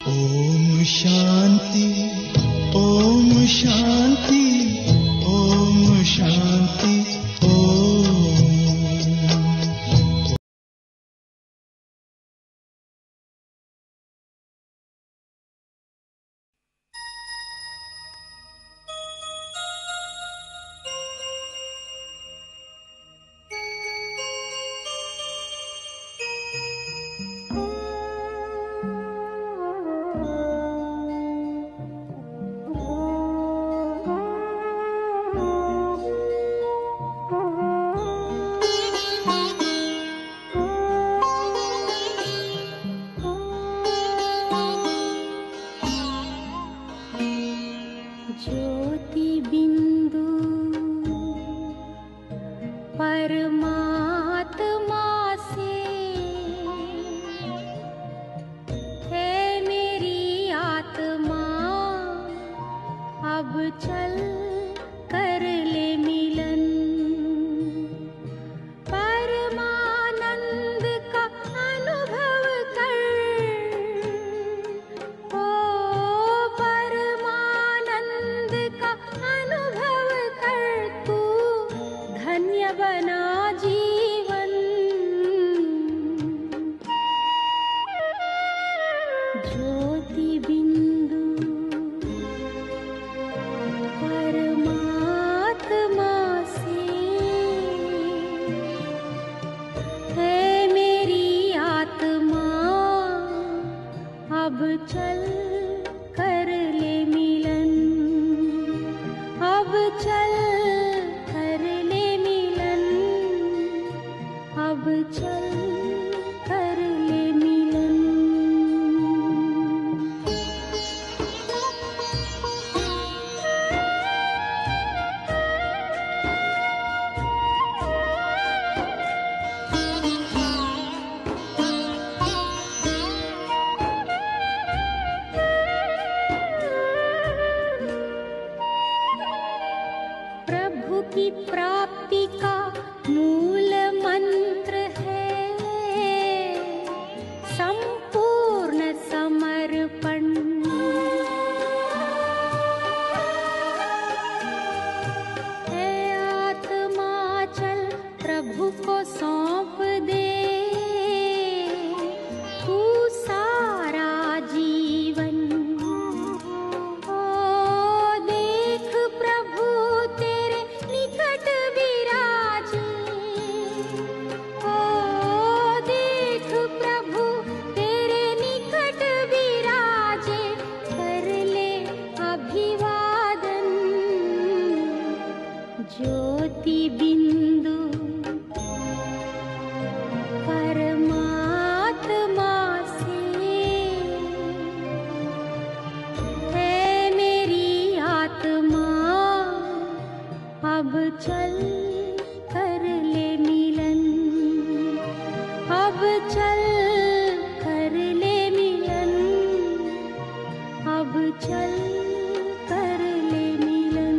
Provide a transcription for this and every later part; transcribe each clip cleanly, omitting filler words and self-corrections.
ओम शांति, ओम शांति, ओम शांति, ओम। ज्योति बिंदु परमात्मा से है मेरी आत्मा, अब चल कर ले मिलन। परमानंद का अनुभव कर, ओ परमानंद का अनुभव कर, तू धन्य बना जीवन। ज्योति बिंदु परमात्मा से है मेरी आत्मा, अब चल कर ले मिलन। अब चल कर ले मिलन, अब चल कर ले मिलन। प्रभु की प्राप्ति का मूल मंत्र है संपूर्ण समर्पण। है आत्मा चल प्रभु को सौंप दे, तू सारा जीवन। ओ देख प्रभु तेरे निकट विराजे, ओ देख प्रभु तेरे निकट विराजे, कर ले अभिवादन। ज्योति बिंदु परमात्मा से है मेरी आत्मा, अब चल कर ले मिलन। अब चल कर ले मिलन, अब चल कर ले मिलन।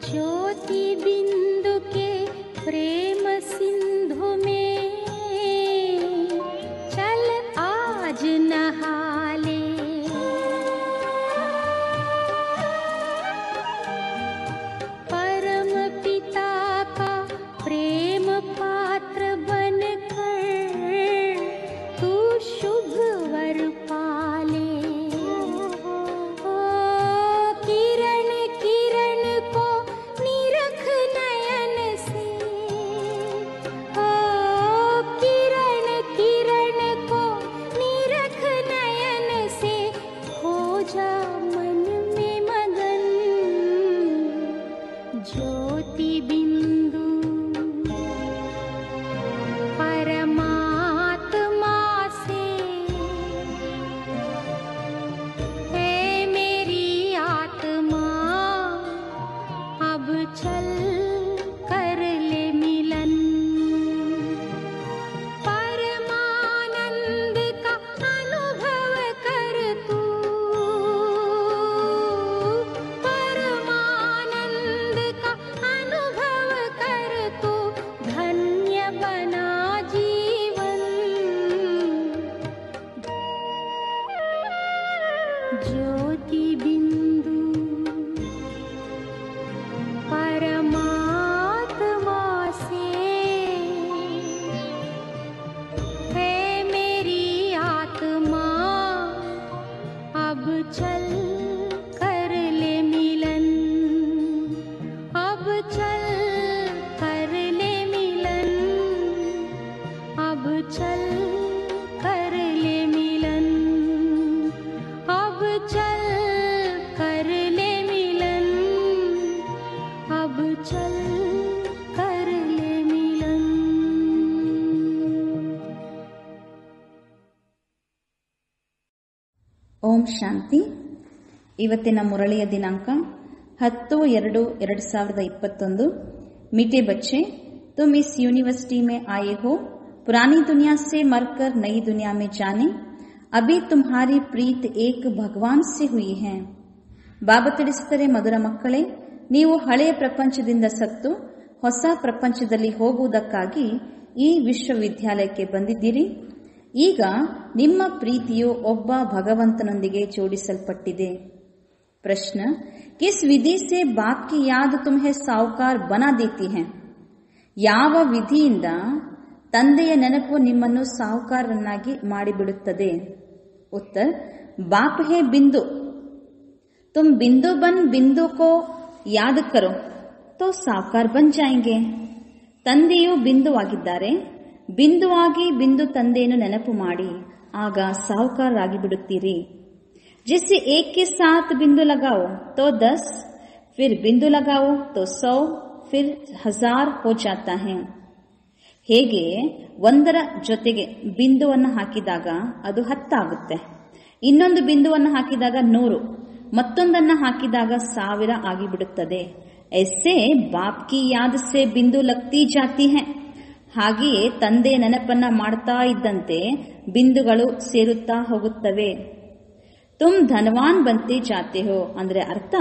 जो ಓಂ ಶಾಂತಿ. ಇವತ್ತಿನ ಮುರಳಿಯ ದಿನಾಂಕ 10/2/2021. मीठे बच्चे, तुम इस यूनिवर्सिटी में आए हो पुरानी दुनिया से मरकर नई दुनिया में जाने. अभी तुम्हारी प्रीत एक भगवान से हुई है. ಬಾಬಾ ತಿಳಿಸುತ್ತಾರೆ, ಮಧುರ ಮಕ್ಕಳೇ, ನೀವು ಹಳೆಯ ಪ್ರಪಂಚದಿಂದ ಸತ್ತು ಹೊಸ ಪ್ರಪಂಚದಲ್ಲಿ ಹೋಗುವುದಕ್ಕಾಗಿ ಈ ವಿಶ್ವವಿದ್ಯಾಲಯಕ್ಕೆ ಬಂದಿದ್ದೀರಿ. ಈಗ ನಿಮ್ಮ ಪ್ರೀತಿಯು ಒಬ್ಬ ಭಗವಂತನೊಂದಿಗೆ ಜೋಡಿಸಲ್ಪಟ್ಟಿದೆ. ಪ್ರಶ್ನ, किस विधि से बाप की याद तुम्हें साहूकार बना देती है? ಯಾವ ವಿಧಿಯಿಂದ ತಂದೆಯ ನೆನಪು ನಿಮ್ಮನ್ನು ಸಾಹುಕಾರರನ್ನಾಗಿ ಮಾಡಿಬಿಡುತ್ತದೆ? ಉತ್ತರ, बाप है बिंदु, तुम बिंदु बन बिंदु को याद करो तो साहुकार बन जाएंगे. ತಂದೆಯು ಬಿಂದುವಾಗಿದ್ದಾರೆ, ಬಿಂದುವಾಗಿ ಬಿಂದು ತಂದೆಯನ್ನು ನೆನಪು ಮಾಡಿ ಆಗ ಸಾಹುಕಾರರಾಗಿ ಬಿಡುತ್ತೀರಿ. जिससे एक के साथ बिंदु लगाओ तो 10, फिर बिंदु लगाओ तो 100, फिर 1000 हो जाता है. ಹೇಗೆ ಒಂದರ ಜೊತೆಗೆ ಬಿಂದುವನ್ನು ಹಾಕಿದಾಗ ಅದು 10 ಆಗುತ್ತೆ, ಇನ್ನೊಂದು ಬಿಂದುವನ್ನು ಹಾಕಿದಾಗ 100, ಮತ್ತೊಂದನ್ನು ಹಾಕಿದಾಗ 1000 ಆಗಿಬಿಡುತ್ತದೆ. ऐसे बाप की याद से बिंदु लगती जाती है. ಹಾಗೆಯೇ ತಂದೆಯ ನೆನಪನ್ನ ಮಾಡ್ತಾ ಇದ್ದಂತೆ ಬಿಂದುಗಳು ಸೇರುತ್ತಾ ಹೋಗುತ್ತವೆ. ತುಮ್ ಧನವಾನ್ ಬಂತೆ ಜಾತೆ ಹೋ ಅಂದ್ರೆ ಅರ್ಥ,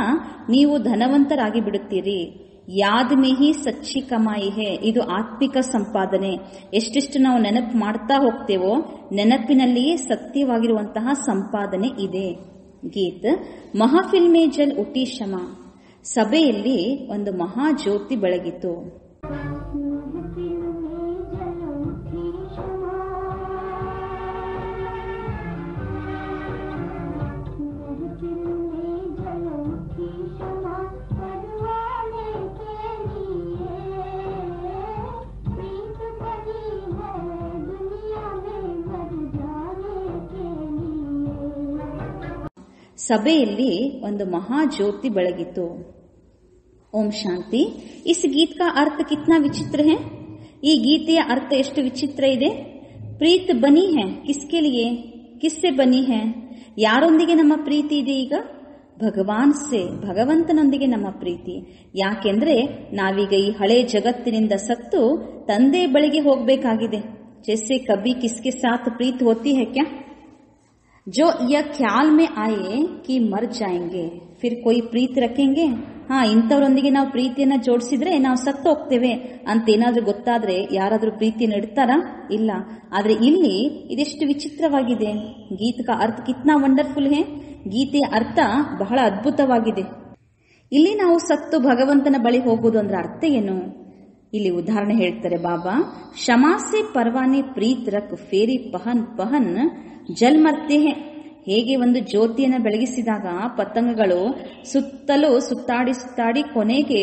ನೀವು ಧನವಂತರಾಗಿ ಬಿಡುತ್ತೀರಿ. ಯಾದ್ ಮೇ ಹಿ ಸಚ್ಚಿ ಕಮಾಯಿ ಹೇ, ಇದು ಆತ್ಮಿಕ ಸಂಪಾದನೆ. ಎಷ್ಟೆಷ್ಟು ನಾವು ನೆನಪು ಮಾಡ್ತಾ ಹೋಗ್ತೇವೋ ನೆನಪಿನಲ್ಲಿಯೇ ಸತ್ಯವಾಗಿರುವಂತಹ ಸಂಪಾದನೆ ಇದೆ. ಗೀತ್ ಮಹಫಿಲ್ ಮೇ ಜಲ್ ಉಟಿ ಶಮ, ಸಭೆಯಲ್ಲಿ ಒಂದು ಮಹಾ ಜ್ಯೋತಿ ಬೆಳಗಿತು. ಸಭೆಯಲ್ಲಿ ಒಂದು ಮಹಾ ಜ್ಯೋತಿ ಬೆಳಗಿತು. ಓಂ ಶಾಂತಿ. ಇಸ್ ಗೀತ್ ಕಾ ಅರ್ಥ ಕಿತ್ನಾ ವಿಚಿತ್ರ ಹೈ. ಈ ಗೀತೆಯ ಅರ್ಥ ಎಷ್ಟು ವಿಚಿತ್ರ ಇದೆ. ಪ್ರೀತ್ ಬನಿ ಹೈ, ಕಿಸ್ಕೆ ಲಿಯೆ, ಕಿಸ್ಸೆ ಬನಿ ಹೈ, ಯಾರೊಂದಿಗೆ ನಮ್ಮ ಪ್ರೀತಿ ಇದೆ? ಈಗ ಭಗವಾನ್ ಸೆ, ಭಗವಂತನೊಂದಿಗೆ ನಮ್ಮ ಪ್ರೀತಿ. ಯಾಕೆಂದ್ರೆ ನಾವೀಗ ಈ ಹಳೆ ಜಗತ್ತಿನಿಂದ ಸತ್ತು ತಂದೆ ಬಳಿಗೆ ಹೋಗಬೇಕಾಗಿದೆ. ಜೈಸೆ ಕಬಿ ಕಿಸ್ಕೆ ಸಾಥ್ ಪ್ರೀತ್ ಹೋತಿ ಹೈ ಕ್ಯಾ, जो यह ख्याल में आए कि मर जाएंगे फिर कोई प्रीत रखेंगे. ಇಂಥವರೊಂದಿಗೆ ನಾವು ಪ್ರೀತಿಯನ್ನ ಜೋಡಿಸಿದ್ರೆ ನಾವು ಸತ್ತು ಹೋಗ್ತೇವೆ ಅಂತ ಏನಾದ್ರೂ ಗೊತ್ತಾದ್ರೆ ಯಾರಾದ್ರೂ ಪ್ರೀತಿಯನ್ನು ಇಡ್ತಾರಾ? ಇಲ್ಲ. ಆದ್ರೆ ಇಲ್ಲಿ ಇದೆಷ್ಟು ವಿಚಿತ್ರವಾಗಿದೆ. ಗೀತ್ ಕಾ ಅರ್ಥ ಕಿತ್ನಾ ವಂಡರ್ಫುಲ್ ಹೇ. ಗೀತೆಯ ಅರ್ಥ ಬಹಳ ಅದ್ಭುತವಾಗಿದೆ. ಇಲ್ಲಿ ನಾವು ಸತ್ತು ಭಗವಂತನ ಬಳಿ ಹೋಗುವುದು ಅಂದ್ರೆ ಅರ್ಥ ಏನು? ಇಲ್ಲಿ ಉದಾಹರಣೆ ಹೇಳ್ತಾರೆ ಬಾಬಾ. ಶಮಾಸೆ ಪರ್ವಾನೆ ಪ್ರೀತ್ ರಕ್ ಫೇರಿ ಪಹನ್ ಪಹನ್ ಜಲ್ ಮರ್ತೆ ಹೇ. ಹೇಗೆ ಒಂದು ಜ್ಯೋತಿಯನ್ನು ಬೆಳಗಿಸಿದಾಗ ಪತಂಗಗಳು ಸುತ್ತಲೂ ಸುತ್ತಾಡಿ ಸುತ್ತಾಡಿ ಕೊನೆಗೆ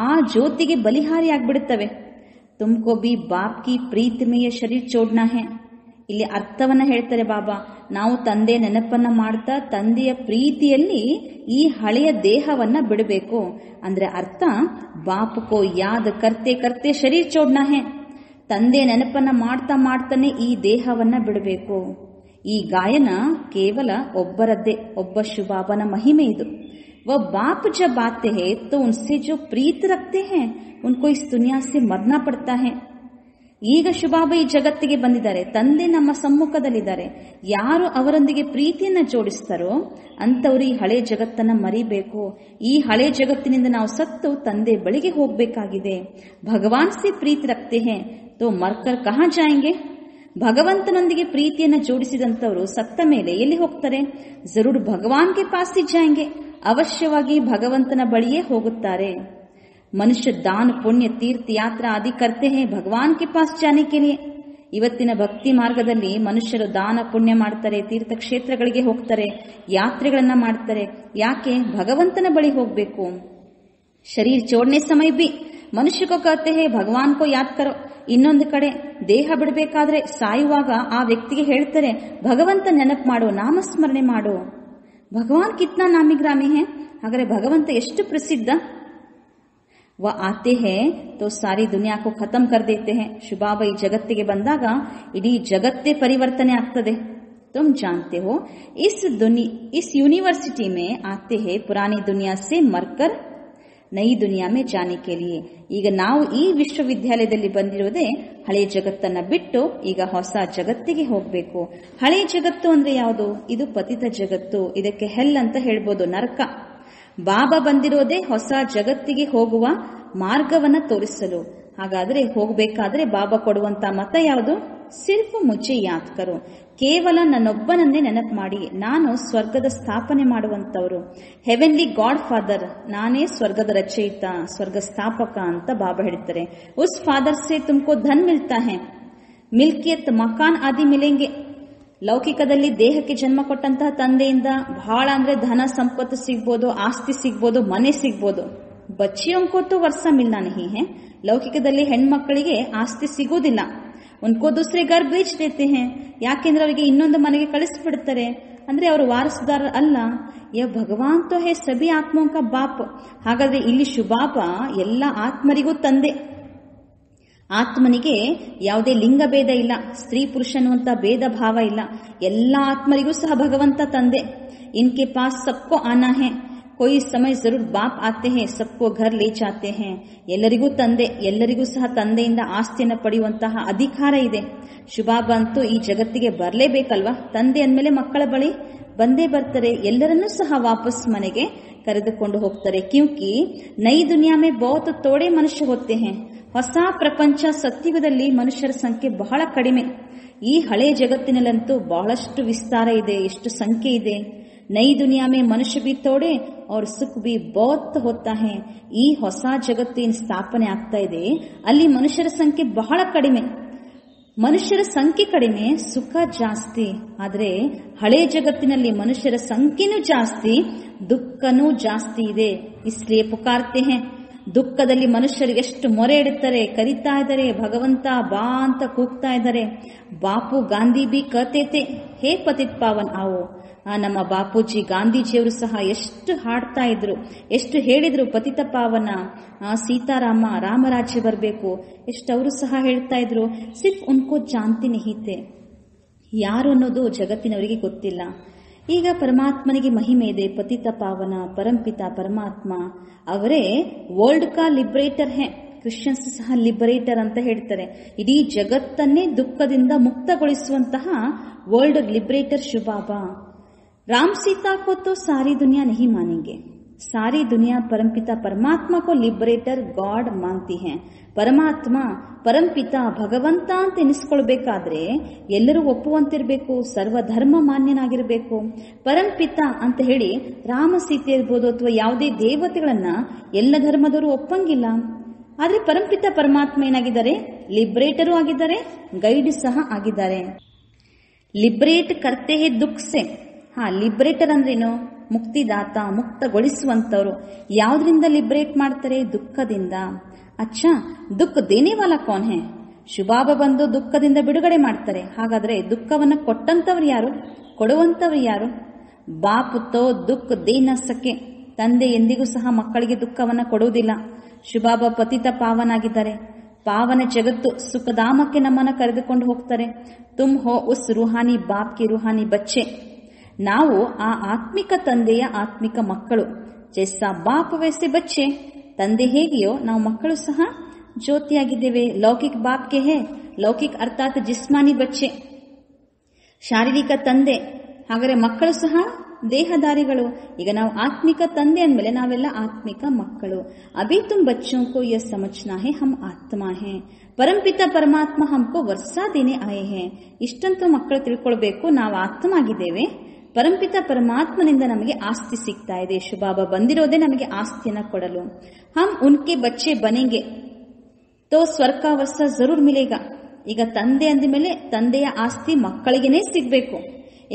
ಆ ಜ್ಯೋತಿಗೆ ಬಲಿಹಾರಿ ಆಗ್ಬಿಡುತ್ತವೆ. ತುಮ್ಕೋ ಬಿ ಬಾಪ್ ಕಿ ಪ್ರೀತ್ ಮೇಯ ಶರೀರ್ ಚೋಡ್ನಾ ಹೇ. ಇಲ್ಲಿ ಅರ್ಥವನ್ನ ಹೇಳ್ತಾರೆ ಬಾಬಾ. ನಾವು ತಂದೆಯ ನೆನಪನ್ನ ಮಾಡ್ತಾ ತಂದೆಯ ಪ್ರೀತಿಯಲ್ಲಿ ಈ ಹಳೆಯ ದೇಹವನ್ನ ಬಿಡಬೇಕು. ಅಂದ್ರೆ ಅರ್ಥ, ಬಾಪ್ ಕೋ ಯಾದ್ ಕರ್ತೆ ಕರ್ತೆ ಶರೀರ್ ಚೋಡ್ನಾ ಹೇ. ತಂದೆಯ ನೆನಪನ್ನ ಮಾಡ್ತಾ ಮಾಡ್ತಾನೆ ಈ ದೇಹವನ್ನ ಬಿಡಬೇಕು. ಈ ಗಾಯನ ಕೇವಲ ಒಬ್ಬರದ್ದೇ, ಒಬ್ಬ ಶುಭಾಬನ ಮಹಿಮೆ ಇದು. वो बाप जब आते हैं तो उनसे जो प्रीत रखते हैं उनको इस दुनिया से मरना पड़ता है. ಈಗ ಶುಭಾಬ ಈ ಜಗತ್ತಿಗೆ ಬಂದಿದ್ದಾರೆ, ತಂದೆ ನಮ್ಮ ಸಮ್ಮುಖದಲ್ಲಿದ್ದಾರೆ. ಯಾರು ಅವರೊಂದಿಗೆ ಪ್ರೀತಿಯನ್ನ ಜೋಡಿಸ್ತಾರೋ ಅಂತವರು ಈ ಹಳೆ ಜಗತ್ತನ್ನ ಮರಿಬೇಕು. ಈ ಹಳೆ ಜಗತ್ತಿನಿಂದ ನಾವು ಸತ್ತು ತಂದೆ ಬಳಿಗೆ ಹೋಗಬೇಕಾಗಿದೆ. ಭಗವಾನ್ ಸೆ ಪ್ರೀತಿ ರಕ್ತೆ ಹೇ ತೋ ಮರ್ಕರ್ ಕಹಾ ಜಾಯೆಂಗೆ. ಭಗವಂತನೊಂದಿಗೆ ಪ್ರೀತಿಯನ್ನ ಜೋಡಿಸಿದಂತವರು ಸತ್ತ ಮೇಲೆ ಎಲ್ಲಿ ಹೋಗ್ತಾರೆ? ಜರೂರ್ ಭಗವಾನ್ ಕೆ ಪಾಸ್ ಹಿ ಜಾಯೆಂಗೆ, ಅವಶ್ಯವಾಗಿ ಭಗವಂತನ ಬಳಿಯೇ ಹೋಗುತ್ತಾರೆ. ಮನುಷ್ಯ ದಾನ ಪುಣ್ಯ ತೀರ್ಥ ಯಾತ್ರಾ ಆದಿ ಕರ್ತೆ ಹೇ ಭಗವಾನ್ ಕೆ ಪಾಸ್ ಜಾನೆ ಕೆ ಲಿಯೆ. ಇವತ್ತಿನ ಭಕ್ತಿ ಮಾರ್ಗದಲ್ಲಿ ಮನುಷ್ಯರು ದಾನ ಪುಣ್ಯ ಮಾಡ್ತಾರೆ, ತೀರ್ಥಕ್ಷೇತ್ರಗಳಿಗೆ ಹೋಗ್ತಾರೆ, ಯಾತ್ರೆಗಳನ್ನ ಮಾಡ್ತಾರೆ. ಯಾಕೆ? ಭಗವಂತನ ಬಳಿ ಹೋಗ್ಬೇಕು. ಶರೀರ್ ಚೋಡ್ನೆ ಸಮಯ ಬಿ ಮನುಷ್ಯ ಕೋ ಕಹತೆ ಹೇ ಭಗವಾನ್ ಕೋ ಯಾದ್ ಕರೋ. ಇನ್ನೊಂದು ಕಡೆ ದೇಹ ಬಿಡಬೇಕಾದ್ರೆ ಸಾಯುವಾಗ ಆ ವ್ಯಕ್ತಿಗೆ ಹೇಳ್ತಾರೆ, ಭಗವಂತ ನೆನಪು ಮಾಡು, ನಾಮಸ್ಮರಣೆ ಮಾಡು. ಭಗವಾನ್ ಕಿತ್ನಾ ನಾಮಿಗ್ರಾಮಿ ಹೇ. ಹಾಗಾದ್ರೆ ಭಗವಂತ ಎಷ್ಟು ಪ್ರಸಿದ್ಧ. ವ ಆತೆ ಹೇ ತೋ ಸಾರಿ ದುನಿಯಾ ಕೋ ಖತಮ್ ಕರ್ ದೇತೆ ಹೇ. ಶುಭಾಬ ಈ ಜಗತ್ತಿಗೆ ಬಂದಾಗ ಇಡೀ ಜಗತ್ತೇ ಪರಿವರ್ತನೆ ಆಗ್ತದೆ. तुम जानते हो इस यूनिवर्सिटी में आते हैं पुरानी दुनिया से मरकर ನೈ ದುನಿಯಾ ಮೇ ಜಾನೆ ಕೆ ಲಿಯೆ. ಈಗ ನಾವು ಈ ವಿಶ್ವವಿದ್ಯಾಲಯದಲ್ಲಿ ಬಂದಿರೋದೇ ಹಳೆ ಜಗತ್ತನ್ನ ಬಿಟ್ಟು ಈಗ ಹೊಸ ಜಗತ್ತಿಗೆ ಹೋಗ್ಬೇಕು. ಹಳೆ ಜಗತ್ತು ಅಂದ್ರೆ ಯಾವುದು? ಇದು ಪತಿತ ಜಗತ್ತು. ಇದಕ್ಕೆ ಹೆಲ್ ಅಂತ ಹೇಳ್ಬೋದು, ನರಕ. ಬಾಬಾ ಬಂದಿರೋದೇ ಹೊಸ ಜಗತ್ತಿಗೆ ಹೋಗುವ ಮಾರ್ಗವನ್ನ ತೋರಿಸಲು. ಹಾಗಾದ್ರೆ ಹೋಗ್ಬೇಕಾದ್ರೆ ಬಾಬಾ ಕೊಡುವಂತ ಮತ ಯಾವುದು? ಸಿರ್ಫ್ ಮುಜ್ಜೆ ಯಾದ್ ಕರೋ, ಕೇವಲ ನನ್ನೊಬ್ಬನನ್ನೇ ನೆನಪು ಮಾಡಿ, ನಾನು ಸ್ವರ್ಗದ ಸ್ಥಾಪನೆ ಮಾಡುವಂತವರು. ಹೆವೆನ್ಲಿ ಗಾಡ್ ಫಾದರ್, ನಾನೇ ಸ್ವರ್ಗದ ರಚಯಿತ, ಸ್ವರ್ಗ ಸ್ಥಾಪಕ ಅಂತ ಬಾಬಾ ಹೇಳ್ತಾರೆ. ಉಸ್ ಫಾದರ್ ಸೆ ತುಮಕೋ ಧನ್ ಮಿಲ್ತಾ ಹೈ, ಮಿಲ್ಕಿಯತ್ ಮಕಾನ್ ಆದಿ ಮಿಲೆಂಗೆ. ಲೌಕಿಕದಲ್ಲಿ ದೇಹಕ್ಕೆ ಜನ್ಮ ಕೊಟ್ಟಂತಹ ತಂದೆಯಿಂದ ಬಹಳ ಅಂದ್ರೆ ಧನ ಸಂಪತ್ತು ಸಿಗ್ಬೋದು, ಆಸ್ತಿ ಸಿಗ್ಬೋದು, ಮನೆ ಸಿಗ್ಬೋದು. ಬಚ್ಚಿಯೋಂಕೋ ತೋ ವರ್ಷ ಮಿಲ್ನಾ ನಹಿ ಹೈ. ಲೌಕಿಕದಲ್ಲಿ ಹೆಣ್ಮಕ್ಕಳಿಗೆ ಆಸ್ತಿ ಸಿಗೋದಿಲ್ಲ. ಉನ್ಕೋ ದೂಸರೆ ಘರ್ ಬೇಚ್ ದೇತೆ ಹೈ, ಯಾಕೆಂದ್ರೆ ಅವರಿಗೆ ಇನ್ನೊಂದು ಮನೆಗೆ ಕಳಿಸ್ಬಿಡ್ತಾರೆ. ಅಂದ್ರೆ ಅವರು ವಾರಸುದಾರ ಅಲ್ಲ. ಯ ಭಗವಾನ್ ತೋ ಹೇ ಸಭಿ ಆತ್ಮೋಂ ಕಾ ಬಾಪ್. ಹಾಗಾದ್ರೆ ಇಲ್ಲಿ ಶುಭಾಪ ಎಲ್ಲ ಆತ್ಮರಿಗೂ ತಂದೆ. ಆತ್ಮನಿಗೆ ಯಾವುದೇ ಲಿಂಗ ಭೇದ ಇಲ್ಲ, ಸ್ತ್ರೀ ಪುರುಷ ಅನ್ನುವಂತ ಭೇದ ಭಾವ ಇಲ್ಲ. ಎಲ್ಲ ಆತ್ಮರಿಗೂ ಸಹ ಭಗವಂತ ತಂದೆ. ಇನ್ಕೆ ಪಾಸ್ ಸಬ್ಕೋ ಆನಾ ಹೇ, कोई समय जरूर बाप आते हैं, सबको घर ले जाते हैं. ಎಲ್ಲರಿಗೂ ತಂದೆ, ಎಲ್ಲರಿಗೂ ಸಹ ತಂದೆಯಿಂದ ಆಸ್ತಿಯನ್ನು ಪಡೆಯುವಂತಹ ಅಧಿಕಾರ ಇದೆ. ಶುಭಾಬ ಅಂತೂ ಈ ಜಗತ್ತಿಗೆ ಬರಲೇಬೇಕಲ್ವಾ? ತಂದೆ ಅಂದಮೇಲೆ ಮಕ್ಕಳ ಬಳಿ ಬಂದೇ ಬರ್ತಾರೆ. ಎಲ್ಲರನ್ನೂ ಸಹ ವಾಪಸ್ ಮನೆಗೆ ಕರೆದುಕೊಂಡು ಹೋಗ್ತಾರೆ. ಕ್ಯೂಂಕಿ ನೈ ದುನಿಯಾ ಮೇ ಬಹುತ್ ತೋಡೆ ಮನುಷ್ಯ ಹೋತೆ ಹೈ. ಹೊಸ ಪ್ರಪಂಚ ಸತ್ಯುಗದಲ್ಲಿ ಮನುಷ್ಯರ ಸಂಖ್ಯೆ ಬಹಳ ಕಡಿಮೆ. ಈ ಹಳೆ ಜಗತ್ತಿನಲ್ಲಂತೂ ಬಹಳಷ್ಟು ವಿಸ್ತಾರ ಇದೆ, ಎಷ್ಟು ಸಂಖ್ಯೆ ಇದೆ. ನೈ ದುನಿಯಾ ಮೇ ಮನುಷ್ಯ ಬಿ ತೋಡೆ और ಸುಖ ಬಿ ಬಹುತ್ ಹೋತಾ ಹೈ. ಈ ಹೊಸ ಜಗತ್ತಿನ ಸ್ಥಾಪನೆ ಆಗ್ತಾ ಇದೆ, ಅಲ್ಲಿ ಮನುಷ್ಯರ ಸಂಖ್ಯೆ ಬಹಳ ಕಡಿಮೆ. ಮನುಷ್ಯರ ಸಂಖ್ಯೆ ಕಡಿಮೆ, ಸುಖ ಜಾಸ್ತಿ. ಆದ್ರೆ ಹಳೆ ಜಗತ್ತಿನಲ್ಲಿ ಮನುಷ್ಯರ ಸಂಖ್ಯೆನೂ ಜಾಸ್ತಿ, ದುಃಖನೂ ಜಾಸ್ತಿ ಇದೆ. ಇಸ್ಲಿಯೇ ಪುಕಾರ್ತೆ ಹೈ. ದುಃಖದಲ್ಲಿ ಮನುಷ್ಯರಿಗೆ ಎಷ್ಟು ಮೊರೆ ಇಡುತ್ತಾರೆ, ಕರಿತಾ ಇದ್ದಾರೆ, ಭಗವಂತ ಬಾ ಅಂತ ಕೂಗ್ತಾ ಇದ್ದಾರೆ. ಬಾಪು ಗಾಂಧಿ ಬಿ ಕಹತೆ ಹೇ ಪತಿತ್ ಪಾವನ್ ಆವೋ. ನಮ್ಮ ಬಾಪೂಜಿ ಗಾಂಧೀಜಿಯವರು ಸಹ ಎಷ್ಟು ಹಾಡ್ತಾ ಇದ್ರು, ಎಷ್ಟು ಹೇಳಿದ್ರು, ಪತಿತ ಪಾವನ, ಸೀತಾರಾಮ, ರಾಮರಾಜ್ಯ ಬರಬೇಕು, ಎಷ್ಟು ಅವರು ಸಹ ಹೇಳ್ತಾ ಇದ್ರು. ಸಿರ್ಫ್ ಉನ್ಕೋ ಜಾನ್ತಿ ನಹಿತೆ, ಯಾರು ಅನ್ನೋದು ಜಗತ್ತಿನವರಿಗೆ ಗೊತ್ತಿಲ್ಲ. ಈಗ ಪರಮಾತ್ಮನಿಗೆ ಮಹಿಮೆ ಇದೆ. ಪತಿತ ಪಾವನ ಪರಂಪಿತ ಪರಮಾತ್ಮ ಅವರೇ ವರ್ಲ್ಡ್ ಕಾ ಲಿಬರೇಟರ್ ಹೇ. ಕ್ರಿಶ್ಚಿಯನ್ಸ್ ಸಹ ಲಿಬರೇಟರ್ ಅಂತ ಹೇಳ್ತಾರೆ. ಇಡೀ ಜಗತ್ತನ್ನೇ ದುಃಖದಿಂದ ಮುಕ್ತಗೊಳಿಸುವಂತಹ ವರ್ಲ್ಡ್ ಲಿಬರೇಟರ್ ಶುಭಾಬಾ. राम सीता को तो सारी दुनिया नहीं मानेंगे, सारी दुनिया परमपिता परमात्मा को लिबरेटर गॉड मानती है. ಪರಮಾತ್ಮ ಪರಂಪಿತ ಭಗವಂತ ಅಂತ ಎನಿಸ್ಕೊಳ್ಬೇಕಾದ್ರೆ ಎಲ್ಲರೂ ಒಪ್ಪುವಂತಿರಬೇಕು, ಸರ್ವಧರ್ಮ ಮಾನ್ಯನಾಗಿರಬೇಕು. ಪರಂಪಿತ ಅಂತ ಹೇಳಿ ರಾಮ ಸೀತೆ ಇರ್ಬೋದು ಅಥವಾ ಯಾವುದೇ ದೇವತೆಗಳನ್ನ ಎಲ್ಲ ಧರ್ಮದವರು ಒಪ್ಪಂಗಿಲ್ಲ. ಆದ್ರೆ ಪರಂಪಿತ ಪರಮಾತ್ಮ ಏನಾಗಿದ್ದಾರೆ? ಲಿಬರೇಟರು ಆಗಿದ್ದಾರೆ, ಗೈಡ್ ಸಹ ಆಗಿದ್ದಾರೆ. ಲಿಬರೇಟ್ ಕರ್ತೆ ಹೇ ದುಃಖ ಸೆ. ಲಿಬರೇಟರ್ ಅಂದ್ರೇನು? ಮುಕ್ತಿದಾತ, ಮುಕ್ತಗೊಳಿಸುವಂತವ್ರು. ಯಾವ್ದ್ರಿಂದ ಲಿಬರೇಟ್ ಮಾಡ್ತಾರೆ? ದುಃಖದಿಂದ. ಅಚ್ಚಾ, ದುಃಖ ದೇನೆ ವಾಲಾ ಕೌನ್ ಹೈ? ಶುಭಾಬ ಬಂದು ದುಃಖದಿಂದ ಬಿಡುಗಡೆ ಮಾಡ್ತಾರೆ. ಹಾಗಾದ್ರೆ ದುಃಖವನ್ನ ಕೊಟ್ಟಂತವ್ರು ಯಾರು? ಕೊಡುವಂತವ್ರು ಯಾರು? ಬಾಪ್ ತೋ ದುಃಖ ದೇ ನ ಸಕೆ. ತಂದೆ ಎಂದಿಗೂ ಸಹ ಮಕ್ಕಳಿಗೆ ದುಃಖವನ್ನ ಕೊಡುವುದಿಲ್ಲ. ಶುಭಾಬ ಪತಿತ ಪಾವನಾಗಿದ್ದಾರೆ. ಪಾವನ ಜಗತ್ತು ಸುಖಧಾಮಕ್ಕೆ ನಮ್ಮನ್ನ ಕರೆದುಕೊಂಡು ಹೋಗ್ತಾರೆ. ತುಮ್ ಹೋ ಉಸ್ ರೂಹಾನಿ ಬಾಪ್ ಕಿ ರೂಹಾನಿ ಬಚ್ಚೆ. ನಾವು ಆ ಆತ್ಮಿಕ ತಂದೆಯ ಆತ್ಮಿಕ ಮಕ್ಕಳು. ಜೈಸಾ ಬಾಪ್ ವೈಸೆ ಬಚ್ಚೆ. ತಂದೆ ಹೇಗೆಯೋ ನಾವು ಮಕ್ಕಳು ಸಹ ಜ್ಯೋತಿಯಾಗಿದ್ದೇವೆ. ಲೌಕಿಕ್ ಬಾಪ್ ಕೆ ಹೇ, ಲೌಕಿಕ್ ಅರ್ಥಾತ್ ಜಿಸ್ಮಾನಿ ಬಚ್ಚೆ, ಶಾರೀರಿಕ ತಂದೆ. ಹಾಗಾದ್ರೆ ಮಕ್ಕಳು ಸಹ ದೇಹದಾರಿಗಳು. ಈಗ ನಾವು ಆತ್ಮಿಕ ತಂದೆ ಅಂದ್ಮೇಲೆ ನಾವೆಲ್ಲ ಆತ್ಮಿಕ ಮಕ್ಕಳು. ಅಭಿ ತುಮ್ ಬಚ್ಚೋಂ ಕೋ ಯಹ ಸಮಜ್ನಾ ಹೈ ಹಮ್ ಆತ್ಮ ಹೈ, ಪರಂಪಿತ ಪರಮಾತ್ಮ ಹಮ್ಕೋ ವರ್ಸಾ ದೇನೆ ಆಯೆ ಹೈ. ಇಷ್ಟಂತೂ ಮಕ್ಕಳು ತಿಳ್ಕೊಳ್ಬೇಕು, ನಾವು ಆತ್ಮ ಆಗಿದ್ದೇವೆ. ಪರಂಪಿತ ಪರಮಾತ್ಮನಿಂದ ನಮಗೆ ಆಸ್ತಿ ಸಿಗ್ತಾ ಇದೆ. ಶುಭಾಬ ಬಂದಿರೋದೇ ನಮಗೆ ಆಸ್ತಿಯನ್ನ ಕೊಡಲು. ಹಮ್ ಉನ್ಕೆ ಬಚ್ಚೆ ಬನೆಂಗೆ ತೋ ಸ್ವರ್ಗ ವರ್ಸ ಜರೂರ್ ಮಿಲೇಗ. ಈಗ ತಂದೆ ಅಂದ ಮೇಲೆ ತಂದೆಯ ಆಸ್ತಿ ಮಕ್ಕಳಿಗೆನೇ ಸಿಗ್ಬೇಕು.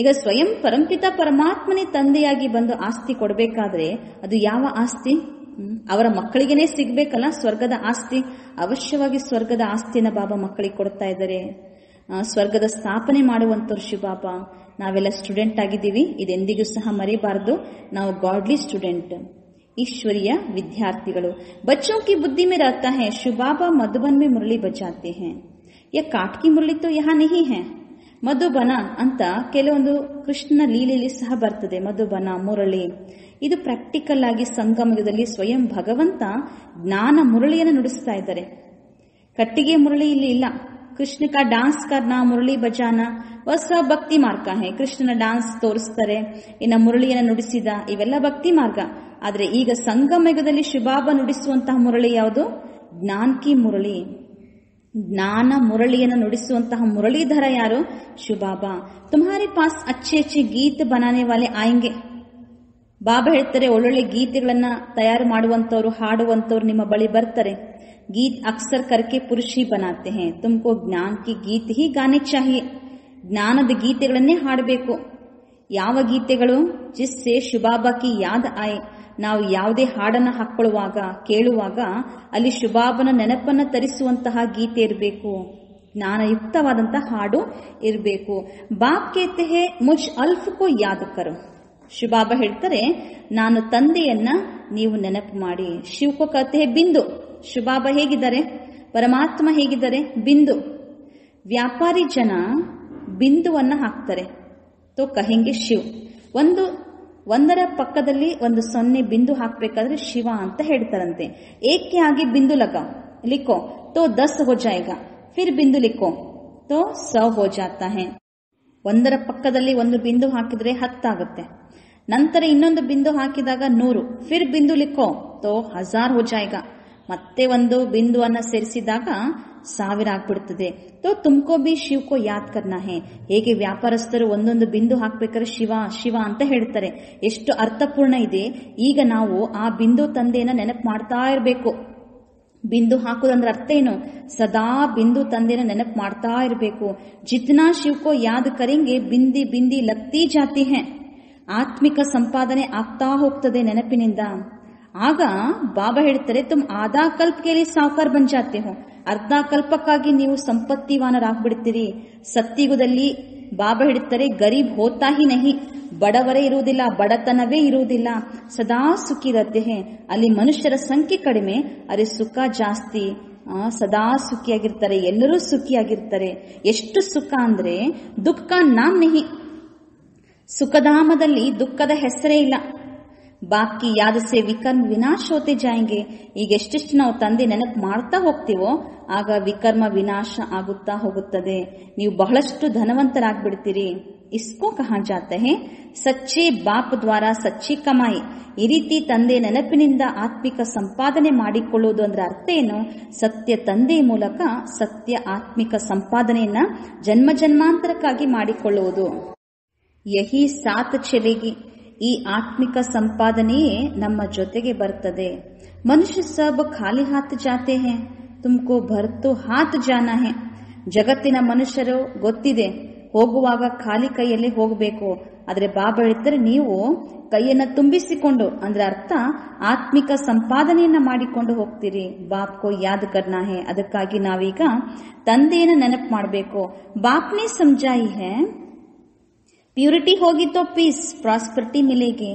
ಈಗ ಸ್ವಯಂ ಪರಂಪಿತ ಪರಮಾತ್ಮನೇ ತಂದೆಯಾಗಿ ಬಂದು ಆಸ್ತಿ ಕೊಡಬೇಕಾದ್ರೆ ಅದು ಯಾವ ಆಸ್ತಿ? ಅವರ ಮಕ್ಕಳಿಗೆನೇ ಸಿಗ್ಬೇಕಲ್ಲ ಸ್ವರ್ಗದ ಆಸ್ತಿ. ಅವಶ್ಯವಾಗಿ ಸ್ವರ್ಗದ ಆಸ್ತಿಯನ್ನ ಬಾಬಾ ಮಕ್ಕಳಿಗೆ ಕೊಡ್ತಾ ಇದ್ದಾರೆ. ಸ್ವರ್ಗದ ಸ್ಥಾಪನೆ ಮಾಡುವಂತವ್ರು ಶಿವಬಾಬ. ನಾವೆಲ್ಲ ಸ್ಟೂಡೆಂಟ್ ಆಗಿದ್ದೀವಿ, ಇದೆಂದಿಗೂ ಸಹ ಮರಿಬಾರದು. ನಾವು ಗಾಡ್ಲಿ ಸ್ಟೂಡೆಂಟ್, ईश्वरीय विद्यार्थिಗಳು. बच्चों की बुद्धि में रहता है शिव बाबा मधुबन में मुरली बजाते हैं. यह काठ की मुरली तो यहाँ नहीं है. ಮಧುಬನ ಅಂತ ಕೆಲವೊಂದು ಕೃಷ್ಣನ ಲೀಲೆಯಲ್ಲಿ ಸಹ ಬರ್ತದೆ. ಮಧುಬನ, ಮುರಳಿ. ಇದು ಪ್ರಾಕ್ಟಿಕಲ್ ಆಗಿ ಸಂಗಮದಲ್ಲಿ ಸ್ವಯಂ ಭಗವಂತ ಜ್ಞಾನ ಮುರಳಿಯನ್ನು ನುಡಿಸ್ತಾ ಇದ್ದಾರೆ. ಕಟ್ಟಿಗೆ ಮುರಳಿ ಇಲ್ಲಿ ಇಲ್ಲ. ಕೃಷ್ಣ ಕಾ ಡಾನ್ಸ್ ಕರ್ನಾ, ಮುರಳಿ ಬಜಾನ ಹೊಸ ಭಕ್ತಿ ಮಾರ್ಗ ಹೇ. ಕೃಷ್ಣನ ಡಾನ್ಸ್ ತೋರಿಸ್ತಾರೆ, ಇನ್ನು ಮುರಳಿಯನ್ನು ನುಡಿಸಿದ, ಇವೆಲ್ಲ ಭಕ್ತಿ ಮಾರ್ಗ. ಆದ್ರೆ ಈಗ ಸಂಗಮಯುಗದಲ್ಲಿ ಶಿವಬಾಬಾ ನುಡಿಸುವಂತಹ ಮುರಳಿ ಯಾವುದು? ಜ್ಞಾನ್ಕಿ ಮುರಳಿ. ಜ್ಞಾನ ಮುರಳಿಯನ್ನು ನುಡಿಸುವಂತಹ ಮುರಳೀಧರ ಯಾರು? ಶಿವಬಾಬಾ. ತುಮ್ಹಾರೆ ಪಾಸ್ ಅಚ್ಚೆ ಅಚ್ಚೆ ಗೀತ್ ಬನಾನೆ ವಾಲೆ ಆಯಂಗೆ. ಬಾಬಾ ಹೇಳ್ತಾರೆ, ಒಳ್ಳೊಳ್ಳೆ ಗೀತೆಗಳನ್ನ ತಯಾರು ಮಾಡುವಂತವ್ರು, ಹಾಡುವಂತವ್ರು ನಿಮ್ಮ ಬಳಿ ಬರ್ತಾರೆ. ಗೀತ್ ಅಕ್ಸರ್ ಕರ್ಕೆ ಪುರುಷಿ ಬನಾತೆ ಹೇ. ತುಮಕೋ ಜ್ಞಾನ ಕಿ ಗೀತ್ ಹಿ ಗಾನೆ ಚಾಹಿಯೆ. ಜ್ಞಾನದ ಗೀತೆಗಳನ್ನೇ ಹಾಡಬೇಕು. ಯಾವ ಗೀತೆಗಳು? ಜಿಸ್ಸೆ ಶಿವಬಾಬಾ ಕಿ ಯಾದ್ ಆಯೆ. ನಾವು ಯಾವುದೇ ಹಾಡನ್ನ ಹಾಕೊಳ್ಳುವಾಗ, ಕೇಳುವಾಗ ಅಲ್ಲಿ ಶಿವಬಾಬನ ನೆನಪನ್ನ ತರಿಸುವಂತಹ ಗೀತೆ ಇರಬೇಕು. ಜ್ಞಾನಯುಕ್ತವಾದಂತಹ ಹಾಡು ಇರಬೇಕು. ಬಾಪ್ ಕೇತೆ ಹೇ ಮುಜ್ ಅಲ್ಫ್ ಕೋ ಯಾದ್ ಕರೋ. ಶಿವಬಾಬಾ ಹೇಳ್ತಾರೆ, ನಾನು ತಂದೆಯನ್ನ ನೀವು ನೆನಪು ಮಾಡಿ. ಶಿವಕೋ ಕತೆ ಹೇ ಬಿಂದು. ಶಿವಬಾಬಾ ಹೇಗಿದ್ದಾರೆ? ಪರಮಾತ್ಮ ಹೇಗಿದ್ದಾರೆ? ಬಿಂದು. ವ್ಯಾಪಾರಿ ಜನ ಬಿಂದುವನ್ನ ಹಾಕ್ತಾರೆ, ತೋ ಕಹೆಂಗೆ ಶಿವ್. ಒಂದರ ಪಕ್ಕದಲ್ಲಿ ಒಂದು 0 ಬಿಂದು ಹಾಕ್ಬೇಕಾದ್ರೆ ಶಿವ ಅಂತ ಹೇಳ್ತಾರಂತೆ. ಏಕೆ ಆಗಿ ಬಿಂದು ಲಗಾವ್ ಲಿಖೋ ತೋ 10 ಹೋ ಜಾಯೇಗಾ, ಫಿರ್ ಬಿಂದು ಲಿಖೋ ತೋ 100 ಹೋ ಜಾತಾ ಹೈ. ಒಂದರ ಪಕ್ಕದಲ್ಲಿ ಒಂದು ಬಿಂದು ಹಾಕಿದ್ರೆ 10 ಆಗುತ್ತೆ. ನಂತರ ಇನ್ನೊಂದು ಬಿಂದು ಹಾಕಿದಾಗ 100, ಫಿರ್ ಬಿಂದು ಲಿಖೋ ತೋ 1000 ಹೋ ಜಾಯೇಗಾ. ಮತ್ತೆ ಒಂದು ಬಿಂದುವನ್ನ ಸೇರಿಸಿದಾಗ 1000 ಆಗ್ಬಿಡ್ತದೆ. ತೋ ತುಮ್ಕೋ ಬಿ ಶಿವಕೋ ಯಾದ್ ಕರ್ನಾ ಹೇ. ಹೇಗೆ ವ್ಯಾಪಾರಸ್ಥರು ಒಂದೊಂದು ಬಿಂದು ಹಾಕ್ಬೇಕಾದ್ರೆ ಶಿವ ಶಿವ ಅಂತ ಹೇಳ್ತಾರೆ, ಎಷ್ಟು ಅರ್ಥಪೂರ್ಣ ಇದೆ. ಈಗ ನಾವು ಆ ಬಿಂದು ತಂದೆಯನ್ನ ನೆನಪು ಮಾಡ್ತಾ ಇರಬೇಕು. ಬಿಂದು ಹಾಕುದಂದ್ರೆ ಅರ್ಥ ಏನು? ಸದಾ ಬಿಂದು ತಂದೆನ ನೆನಪು ಮಾಡ್ತಾ ಇರಬೇಕು. ಜಿತ್ನಾ ಶಿವಕೋ ಯಾದ್ ಕರೆಂಗೆ ಬಿಂದಿ ಬಿಂದಿ ಲಗ್ತಿ ಜಾತಿ ಹೇ. ಆತ್ಮಿಕ ಸಂಪಾದನೆ ಆಗ್ತಾ ಹೋಗ್ತದೆ ನೆನಪಿನಿಂದ. ಆಗ ಬಾಬಾ ಹೇಳ್ತಾರೆ, ತುಮ್ ಆಧಾ ಕಲ್ಪಕ್ಕೆ ಸಾವುಕಾರ ಬನ್ ಜಾತೆ ಹೋ. ಅರ್ಧ ಕಲ್ಪಕ್ಕಾಗಿ ನೀವು ಸಂಪತ್ತಿವಾನರಾಗ್ಬಿಡ್ತೀರಿ. ಸತ್ಯುಗದಲ್ಲಿ ಬಾಬಾ ಹೇಳ್ತಾರೆ, ಗರೀಬ್ ಹೋತಾ ಹಿ ನಹಿ. ಬಡವರೇ ಇರುವುದಿಲ್ಲ, ಬಡತನವೇ ಇರುವುದಿಲ್ಲ. ಸದಾ ಸುಖಿ ರತೆ ಹೇ. ಅಲ್ಲಿ ಮನುಷ್ಯರ ಸಂಖ್ಯೆ ಕಡಿಮೆ, ಅರೆ ಸುಖ ಜಾಸ್ತಿ. ಸದಾ ಸುಖಿಯಾಗಿರ್ತಾರೆ, ಎಲ್ಲರೂ ಸುಖಿಯಾಗಿರ್ತಾರೆ. ಎಷ್ಟು ಸುಖ ಅಂದ್ರೆ ದುಃಖ ನಾಮ್ ನಹಿ. ಸುಖಧಾಮದಲ್ಲಿ ದುಃಖದ ಹೆಸರೇ ಇಲ್ಲ. ಬಾಕಿ ಯಾದಸೆ ವಿಕರ್ಮ ವಿನಾಶ ಹೋತೆ ಜಾಯಂಗೆ. ಈಗ ಎಷ್ಟೆಷ್ಟು ನಾವು ತಂದೆ ನೆನಪು ಮಾಡ್ತಾ ಹೋಗ್ತೀವೋ ಆಗ ವಿಕರ್ಮ ವಿನಾಶ ಆಗುತ್ತಾ ಹೋಗುತ್ತದೆ. ನೀವು ಬಹಳಷ್ಟು ಧನವಂತರಾಗ್ಬಿಡ್ತೀರಿ. ಇಸ್ಕೋ ಕಹಾ ಜಾತ ಹೇ? ಸಚ್ಚೆ ಬಾಪ್ ದ್ವಾರ ಸಚ್ಚಿ ಕಮಾಯಿ. ಈ ರೀತಿ ತಂದೆ ನೆನಪಿನಿಂದ ಆತ್ಮಿಕ ಸಂಪಾದನೆ ಮಾಡಿಕೊಳ್ಳುವುದು ಅಂದ್ರೆ ಅರ್ಥ ಏನು? ಸತ್ಯ ತಂದೆಯ ಮೂಲಕ ಸತ್ಯ ಆತ್ಮಿಕ ಸಂಪಾದನೆಯನ್ನ ಜನ್ಮ ಜನ್ಮಾಂತರಕ್ಕಾಗಿ ಮಾಡಿಕೊಳ್ಳುವುದು. ಯಹಿ ಸಾತ್ ಚಲೇಗಿ. ಈ ಆತ್ಮಿಕ ಸಂಪಾದನೆಯೇ ನಮ್ಮ ಜೊತೆಗೆ ಬರ್ತದೆ. ಮನುಷ್ಯ ಸಬ್ ಖಾಲಿ ಹಾತ್ ಜಾತೆ ಹೇ, ತುಮ್ಕೋ ಭರ್ತು ಹಾತ್ ಜಾನಾ ಹೇ. ಜಗತ್ತಿನ ಮನುಷ್ಯರು ಗೊತ್ತಿದೆ, ಹೋಗುವಾಗ ಖಾಲಿ ಕೈಯಲ್ಲಿ ಹೋಗಬೇಕು. ಆದ್ರೆ ಬಾಬಾ ಹೇಳ್ತಾರೆ, ನೀವು ಕೈಯನ್ನ ತುಂಬಿಸಿಕೊಂಡು, ಅಂದ್ರೆ ಅರ್ಥ ಆತ್ಮಿಕ ಸಂಪಾದನೆಯನ್ನ ಮಾಡಿಕೊಂಡು ಹೋಗ್ತೀರಿ. ಬಾಪ್ಕೋ ಯಾದ್ ಕರ್ನಾ ಹೇ. ಅದಕ್ಕಾಗಿ ನಾವೀಗ ತಂದೆಯನ್ನ ನೆನಪು ಮಾಡಬೇಕು. ಬಾಪ್ನೇ ಸಮಜಾಯಿ ಹೇ, ಪ್ಯೂರಿಟಿ ಹೋಗಿತ್ತೋ ಪೀಸ್ ಪ್ರಾಸ್ಪರಿಟಿ ಮಿಲೇಗೆ.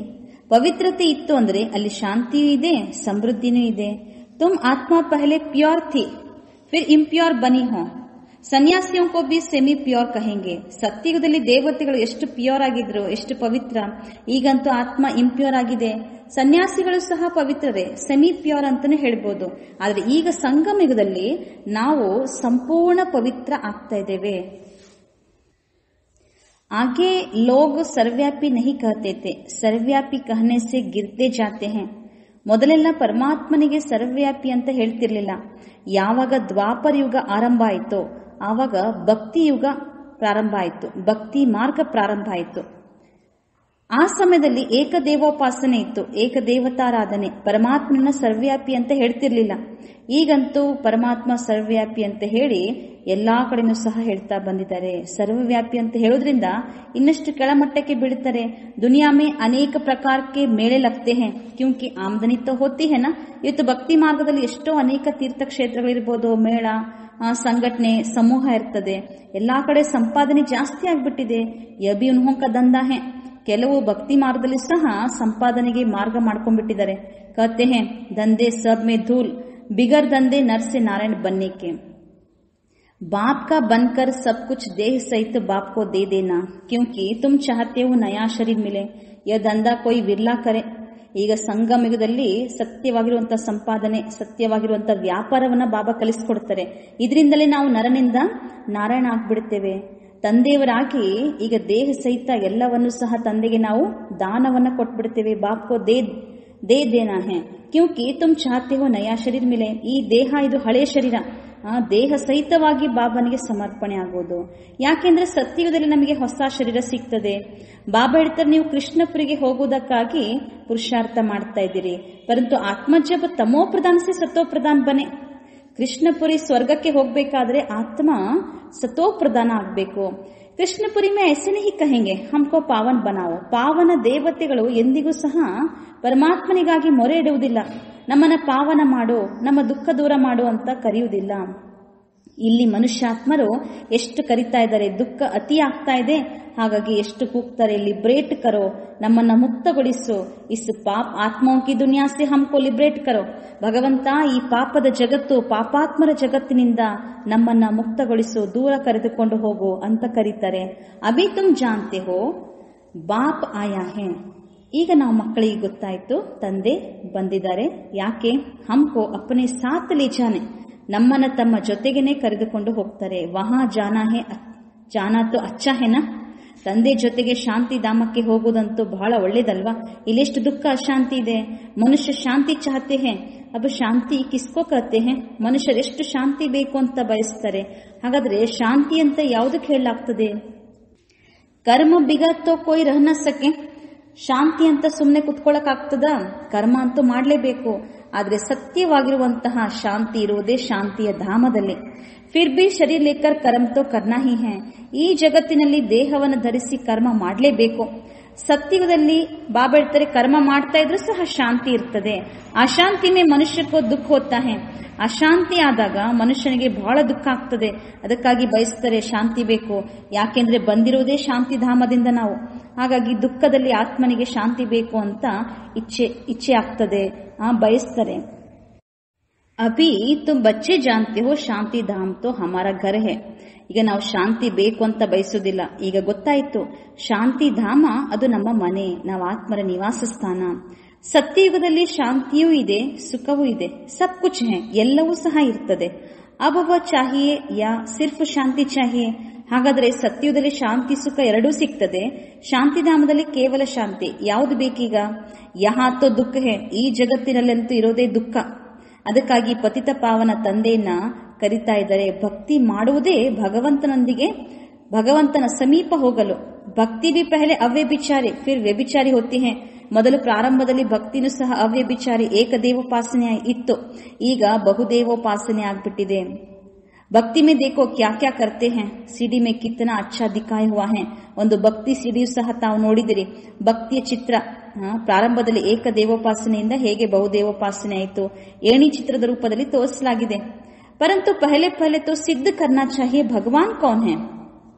ಪವಿತ್ರತೆ ಇತ್ತು ಅಂದ್ರೆ ಅಲ್ಲಿ ಶಾಂತಿಯೂ ಇದೆ, ಸಮೃದ್ಧಿನೂ ಇದೆ. ತುಮ್ ಆತ್ಮ ಪಹಲೆ ಪ್ಯೂರ್ ಥಿ, ಫಿರ್ ಇಂಪ್ಯೂರ್ ಬನಿ ಹೋ. ಸನ್ಯಾಸಿಯೋ ಕೋ ಬಿ ಸೆಮಿ ಪ್ಯೂರ್ ಕಹೆಂಗೆ. ಸತ್ಯುಗದಲ್ಲಿ ದೇವತೆಗಳು ಎಷ್ಟು ಪ್ಯೂರ್ ಆಗಿದ್ರು, ಎಷ್ಟು ಪವಿತ್ರ. ಈಗಂತೂ ಆತ್ಮ ಇಂಪ್ಯೂರ್ ಆಗಿದೆ. ಸನ್ಯಾಸಿಗಳು ಸಹ ಪವಿತ್ರರೇ, ಸೆಮಿ ಪ್ಯೂರ್ ಅಂತಾನೆ ಹೇಳ್ಬೋದು. ಆದ್ರೆ ಈಗ ಸಂಗಮಯುಗದಲ್ಲಿ ನಾವು ಸಂಪೂರ್ಣ ಪವಿತ್ರ ಆಗ್ತಾ ಇದ್ದೇವೆ. आगे लोग सर्वव्यापी नहीं कहते थे, सर्वव्यापी कहने से गिरते जाते हैं. ಮೊದಲೆಲ್ಲ ಪರಮಾತ್ಮನಿಗೆ ಸರ್ವವ್ಯಾಪಿ ಅಂತ ಹೇಳ್ತಿರ್ಲಿಲ್ಲ. ಯಾವಾಗ ದ್ವಾಪರ ಯುಗ ಆರಂಭ ಆಯಿತೋ ಆವಾಗ ಭಕ್ತಿ ಯುಗ ಪ್ರಾರಂಭ ಆಯಿತು, ಭಕ್ತಿ ಮಾರ್ಗ ಪ್ರಾರಂಭ ಆಯಿತು. ಆ ಸಮಯದಲ್ಲಿ ಏಕದೇವೋಪಾಸನೆ ಇತ್ತು, ಏಕದೇವತಾರಾಧನೆ. ಪರಮಾತ್ಮನ ಸರ್ವವ್ಯಾಪಿ ಅಂತ ಹೇಳ್ತಿರ್ಲಿಲ್ಲ. ಈಗಂತೂ ಪರಮಾತ್ಮ ಸರ್ವವ್ಯಾಪಿ ಅಂತ ಹೇಳಿ ಎಲ್ಲಾ ಕಡೆನೂ ಸಹ ಹೇಳ್ತಾ ಬಂದಿದ್ದಾರೆ. ಸರ್ವವ್ಯಾಪಿ ಅಂತ ಹೇಳೋದ್ರಿಂದ ಇನ್ನಷ್ಟು ಕೆಳಮಟ್ಟಕ್ಕೆ ಬೀಳ್ತಾರೆ. ದುನಿಯಾ ಮೇ ಅನೇಕ ಪ್ರಕಾರಕ್ಕೆ ಮೇಳೆ ಲಗ್ತೆ ಹೇ, ಕ್ಯೂಂಕಿ ಆಮದನಿ ತೋ ಹೋತಿ ಹೇ ನಾ. ಇವತ್ತು ಭಕ್ತಿ ಮಾರ್ಗದಲ್ಲಿ ಎಷ್ಟೋ ಅನೇಕ ತೀರ್ಥಕ್ಷೇತ್ರಗಳಿರ್ಬೋದು, ಮೇಳ, ಸಂಘಟನೆ, ಸಮೂಹ ಇರ್ತದೆ. ಎಲ್ಲಾ ಕಡೆ ಸಂಪಾದನೆ ಜಾಸ್ತಿ ಆಗ್ಬಿಟ್ಟಿದೆ. ಯಬಿ ಉನ್ಹೋಂ ಕಾ ದಂಧಾ ಹೇ. ಕೆಲವು ಭಕ್ತಿ ಮಾರ್ಗದಲ್ಲಿ ಸಹ ಸಂಪಾದನೆಗೆ ಮಾರ್ಗ ಮಾಡ್ಕೊಂಡ್ಬಿಟ್ಟಿದ್ದಾರೆ. ಕತೆ ಹೇ ದಂಧೆ ಸಬ್ ಮೇ ಧೂಲ್, ಬಿಗರ್ ದಂಧೆ ನರ್ಸೆ ನಾರಾಯಣ ಬನ್ನೇಕೆ. बाप का बनकर सब कुछ देह सहित बाप को दे देना, क्योंकि तुम चाहते हो नया शरीर मिले. यह ದಂಧ कोई विरला करे. ಈಗ ಸಂಗಮಯುಗದಲ್ಲಿ ಸತ್ಯವಾಗಿರುವಂತಹ ಸಂಪಾದನೆ, ಸತ್ಯವಾಗಿರುವಂತಹ ವ್ಯಾಪಾರವನ್ನ ಬಾಬಾ ಕಲಿಸ್ಕೊಡ್ತಾರೆ. ಇದರಿಂದಲೇ ನಾವು ನರನಿಂದ ನಾರಾಯಣ ಆಗ್ಬಿಡ್ತೇವೆ. ತಂದೆಯವರಾಗಿ ಈಗ ದೇಹ ಸಹಿತ ಎಲ್ಲವನ್ನು ಸಹ ತಂದೆಗೆ ನಾವು ದಾನವನ್ನ ಕೊಟ್ಬಿಡ್ತೇವೆ. ಬಾಪ್ಕೋ ದೇ ದೇನಾ ಹೇ, ಕ್ಯೂಂಕಿ ತುಮ್ ಚಾಹತೆ ಹೋ ನಯಾ ಶರೀರ ಮಿಲೆ. ಈ ದೇಹ ಇದು ಹಳೆಯ ಶರೀರ, ದೇಹ ಸಹಿತವಾಗಿ ಬಾಬನಿಗೆ ಸಮರ್ಪಣೆ ಆಗೋದು. ಯಾಕೆಂದ್ರೆ ಸತ್ಯಯುಗದಲ್ಲಿ ನಮಗೆ ಹೊಸ ಶರೀರ ಸಿಗ್ತದೆ. ಬಾಬಾ ಹೇಳ್ತಾರೆ, ನೀವು ಕೃಷ್ಣಪುರಿಗೆ ಹೋಗುವುದಕ್ಕಾಗಿ ಪುರುಷಾರ್ಥ ಮಾಡ್ತಾ ಇದ್ದೀರಿ, ಪರಂತು ಆತ್ಮಜಬ್ ತಮೋ ಪ್ರಧಾನ ಸೆ ಸತೋ ಪ್ರಧಾನ ಬನೆ. ಕೃಷ್ಣಪುರಿ ಸ್ವರ್ಗಕ್ಕೆ ಹೋಗ್ಬೇಕಾದ್ರೆ ಆತ್ಮ ಸತೋ ಪ್ರಧಾನ ಆಗ್ಬೇಕು. ಕೃಷ್ಣಪುರಿ ಮೇ ಐಸೆ ನಹಿ ಕಹೆಂಗೆ ಹಮ್ಕೋ ಪಾವನ್ ಬನಾವೋ. ಪಾವನ ದೇವತೆಗಳು ಎಂದಿಗೂ ಸಹ ಪರಮಾತ್ಮನಿಗಾಗಿ ಮೊರೆ ಇಡುವುದಿಲ್ಲ, ನಮ್ಮನ್ನ ಪಾವನ ಮಾಡು, ನಮ್ಮ ದುಃಖ ದೂರ ಮಾಡು ಅಂತ ಕರೆಯುವುದಿಲ್ಲ. ಇಲ್ಲಿ ಮನುಷ್ಯಾತ್ಮರು ಎಷ್ಟು ಕರಿತಾ ಇದ್ದಾರೆ, ದುಃಖ ಅತಿ ಆಗ್ತಾ ಇದೆ, ಹಾಗಾಗಿ ಎಷ್ಟು ಕೂಗ್ತಾರೆ, ಲಿಬ್ರೇಟ್ ಕರೋ, ನಮ್ಮನ್ನ ಮುಕ್ತಗೊಳಿಸು. ಇಸ್ ಪಾಪ್ ಆತ್ಮೋಂ ಕಿ ದುನಿಯಾ ಸೆ ಹಮ್ಕೋ ಲಿಬ್ರೇಟ್ ಕರೋ. ಭಗವಂತ, ಈ ಪಾಪದ ಜಗತ್ತು, ಪಾಪಾತ್ಮರ ಜಗತ್ತಿನಿಂದ ನಮ್ಮನ್ನ ಮುಕ್ತಗೊಳಿಸು, ದೂರ ಕರೆದುಕೊಂಡು ಹೋಗು ಅಂತ ಕರೀತಾರೆ. ಅಭಿ ತುಮ್ ಜಾನ್ತೆ ಹೋ ಬಾಪ್ ಆಯಾ ಹೇ. ಈಗ ನಾವು ಮಕ್ಕಳಿಗೆ ಗೊತ್ತಾಯ್ತು, ತಂದೆ ಬಂದಿದ್ದಾರೆ. ಯಾಕೆ? ಹಮ್ಕೋ ಅಪ್ಪನೇ ಸಾತ್ ಲೇ ಜಾನೆ, ನಮ್ಮನ್ನ ತಮ್ಮ ಜೊತೆಗೇನೆ ಕರೆದುಕೊಂಡು ಹೋಗ್ತಾರೆ. ವಹಾ ಜಾನಾ ಹೇ, ಜಾನಾ ತೋ ಅಚ್ಚಾ ಹೇನಾ. ತಂದೆ ಜೊತೆಗೆ ಶಾಂತಿ ಧಾಮಕ್ಕೆ ಹೋಗುವುದಂತೂ ಬಹಳ ಒಳ್ಳೇದಲ್ವಾ? ಇಲ್ಲೆಷ್ಟು ದುಃಖ ಅಶಾಂತಿ ಇದೆ. ಮನುಷ್ಯ ಶಾಂತಿ ಚಾಹತೆ ಹೇ, ಅಬ್ ಶಾಂತಿ ಕಿಸ್ಕೋ ಕಹತೆ ಹೇ. ಮನುಷ್ಯರೆಷ್ಟು ಶಾಂತಿ ಬೇಕು ಅಂತ ಬಯಸ್ತಾರೆ. ಹಾಗಾದ್ರೆ ಶಾಂತಿ ಅಂತ ಯಾವುದಕ್ಕೆ ಹೇಳಲಾಗ್ತದೆ? ಕರ್ಮ ಬಿಗತ್ತೋ ಕೊಯ್ ರಹನ ಸಕೆ. ಶಾಂತಿ ಅಂತ ಸುಮ್ಮನೆ ಕುತ್ಕೊಳ್ಳಕ್ ಆಗ್ತದ? ಕರ್ಮ ಅಂತೂ ಮಾಡಲೇಬೇಕು. ಆದ್ರೆ ಸತ್ಯವಾಗಿರುವಂತಹ ಶಾಂತಿ ಇರುವುದೇ ಶಾಂತಿಯ ಧಾಮದಲ್ಲಿ. ಫಿರ್ ಬಿ ಶರೀರ್ ಲೇಕರ್ ಕರ್ಮ ತೋ ಕರ್ನಾ ಹಿ ಹೈ. ಈ ಜಗತ್ತಿನಲ್ಲಿ ದೇಹವನ್ನು ಧರಿಸಿ ಕರ್ಮ ಮಾಡಲೇಬೇಕು. ಸತ್ಯದಲ್ಲಿ ಬಾಬಾ ಹೇಳ್ತಾರೆ, ಕರ್ಮ ಮಾಡ್ತಾ ಇದ್ರೂ ಸಹ ಶಾಂತಿ ಇರ್ತದೆ. ಅಶಾಂತಿ ಮೇ ಮನುಷ್ಯಕ್ಕೋ ದುಃಖ ಹೋತಾ ಹೈ. ಅಶಾಂತಿ ಆದಾಗ ಮನುಷ್ಯನಿಗೆ ಬಹಳ ದುಃಖ ಆಗ್ತದೆ. ಅದಕ್ಕಾಗಿ ಬಯಸ್ತಾರೆ ಶಾಂತಿ ಬೇಕು. ಯಾಕೆಂದ್ರೆ ಬಂದಿರುವುದೇ ಶಾಂತಿ ಧಾಮದಿಂದ ನಾವು. ಹಾಗಾಗಿ ದುಃಖದಲ್ಲಿ ಆತ್ಮನಿಗೆ ಶಾಂತಿ ಬೇಕು ಅಂತ ಇಚ್ಛೆ ಆಗ್ತದೆ, ಬಯಸ್ತಾರೆ. ಅಭಿ ತುಮ್ ಬಚ್ಚೆ ಜಾನ್ತೆ ಹೋ ಶಾಂತಿ ಧಾಮ್ ತೋ ಹಮಾರ ಘರ್ ಹೇ. ಈಗ ನಾವು ಶಾಂತಿ ಬೇಕು ಅಂತ ಬಯಸೋದಿಲ್ಲ. ಈಗ ಗೊತ್ತಾಯ್ತು, ಶಾಂತಿ ಧಾಮ ಅದು ನಮ್ಮ ಮನೆ, ನಾವು ಆತ್ಮರ ನಿವಾಸ ಸ್ಥಾನ. ಸತ್ಯಯುಗದಲ್ಲಿ ಶಾಂತಿಯೂ ಇದೆ, ಸುಖವೂ ಇದೆ, ಸಬ್ ಕುಚ್ ಹೇ, ಎಲ್ಲವೂ ಸಹ ಇರ್ತದೆ. ಅಬವ ಚಾಹಿಯೇ ಯಾ ಸಿರ್ಫ್ ಶಾಂತಿ ಚಾಹಿಯೇ. ಹಾಗಾದ್ರೆ ಸತ್ಯಯುಗದಲ್ಲಿ ಶಾಂತಿ ಸುಖ ಎರಡೂ ಸಿಗ್ತದೆ, ಶಾಂತಿಧಾಮದಲ್ಲಿ ಕೇವಲ ಶಾಂತಿ. ಯಾವುದು ಬೇಕೀಗ? ಯಹಾ ತೋ ದುಃಖ ಹೇ, ಈ ಜಗತ್ತಿನಲ್ಲಂತೂ ಇರೋದೇ ದುಃಖ. ಅದಕ್ಕಾಗಿ ಪತಿತ ಪಾವನ ತಂದೆಯನ್ನ ಕರಿತಾ ಇದ್ದಾರೆ. ಭಕ್ತಿ ಮಾಡುವುದೇ ಭಗವಂತನೊಂದಿಗೆ, ಭಗವಂತನ ಸಮೀಪ ಹೋಗಲು. ಭಕ್ತಿ ಬಿ ಪಹಲೆ ಅವ್ಯಭಿಚಾರಿ ಫಿರ್ ವ್ಯಭಿಚಾರಿ ಹೋತಿ ಹೇ. ಮೊದಲು ಪ್ರಾರಂಭದಲ್ಲಿ ಭಕ್ತಿನೂ ಸಹ ಅವ್ಯಭಿಚಾರಿ ಏಕದೇವೋಪಾಸನೆ ಇತ್ತು, ಈಗ ಬಹುದೇವೋಪಾಸನೆ ಆಗ್ಬಿಟ್ಟಿದೆ. ಭಕ್ತಿ ಮೇ ದೇಖೋ ಕ್ಯಾ ಕ್ಯಾ ಕರ್ತೆ ಹೇ, ಸಿಡಿ ಮೇ ಕಿತ್ತನಾ ಅಚ್ಚಾ ದಿಖಾಯ್ ಹುವಾ ಹೇ. ಒಂದು ಭಕ್ತಿ ಸಿಡಿಯೂ ಸಹ ತಾವು ನೋಡಿದಿರಿ. ಭಕ್ತಿಯ ಚಿತ್ರ ಪ್ರಾರಂಭದಲ್ಲಿ ಏಕದೇವೋಪಾಸನೆಯಿಂದ ಹೇಗೆ ಬಹುದೇವೋಪಾಸನೆ ಆಯಿತು, ಏಣಿ ಚಿತ್ರದ ರೂಪದಲ್ಲಿ ತೋರಿಸಲಾಗಿದೆ. ಪರಂತು ಪಹಲೆ ಪಹಲೆ ತೋ ಸಿದ್ಧ ಕರ್ನಾ ಚಾಹಿಯೇ ಭಗವಾನ್ ಕೌನ್ ಹೇ.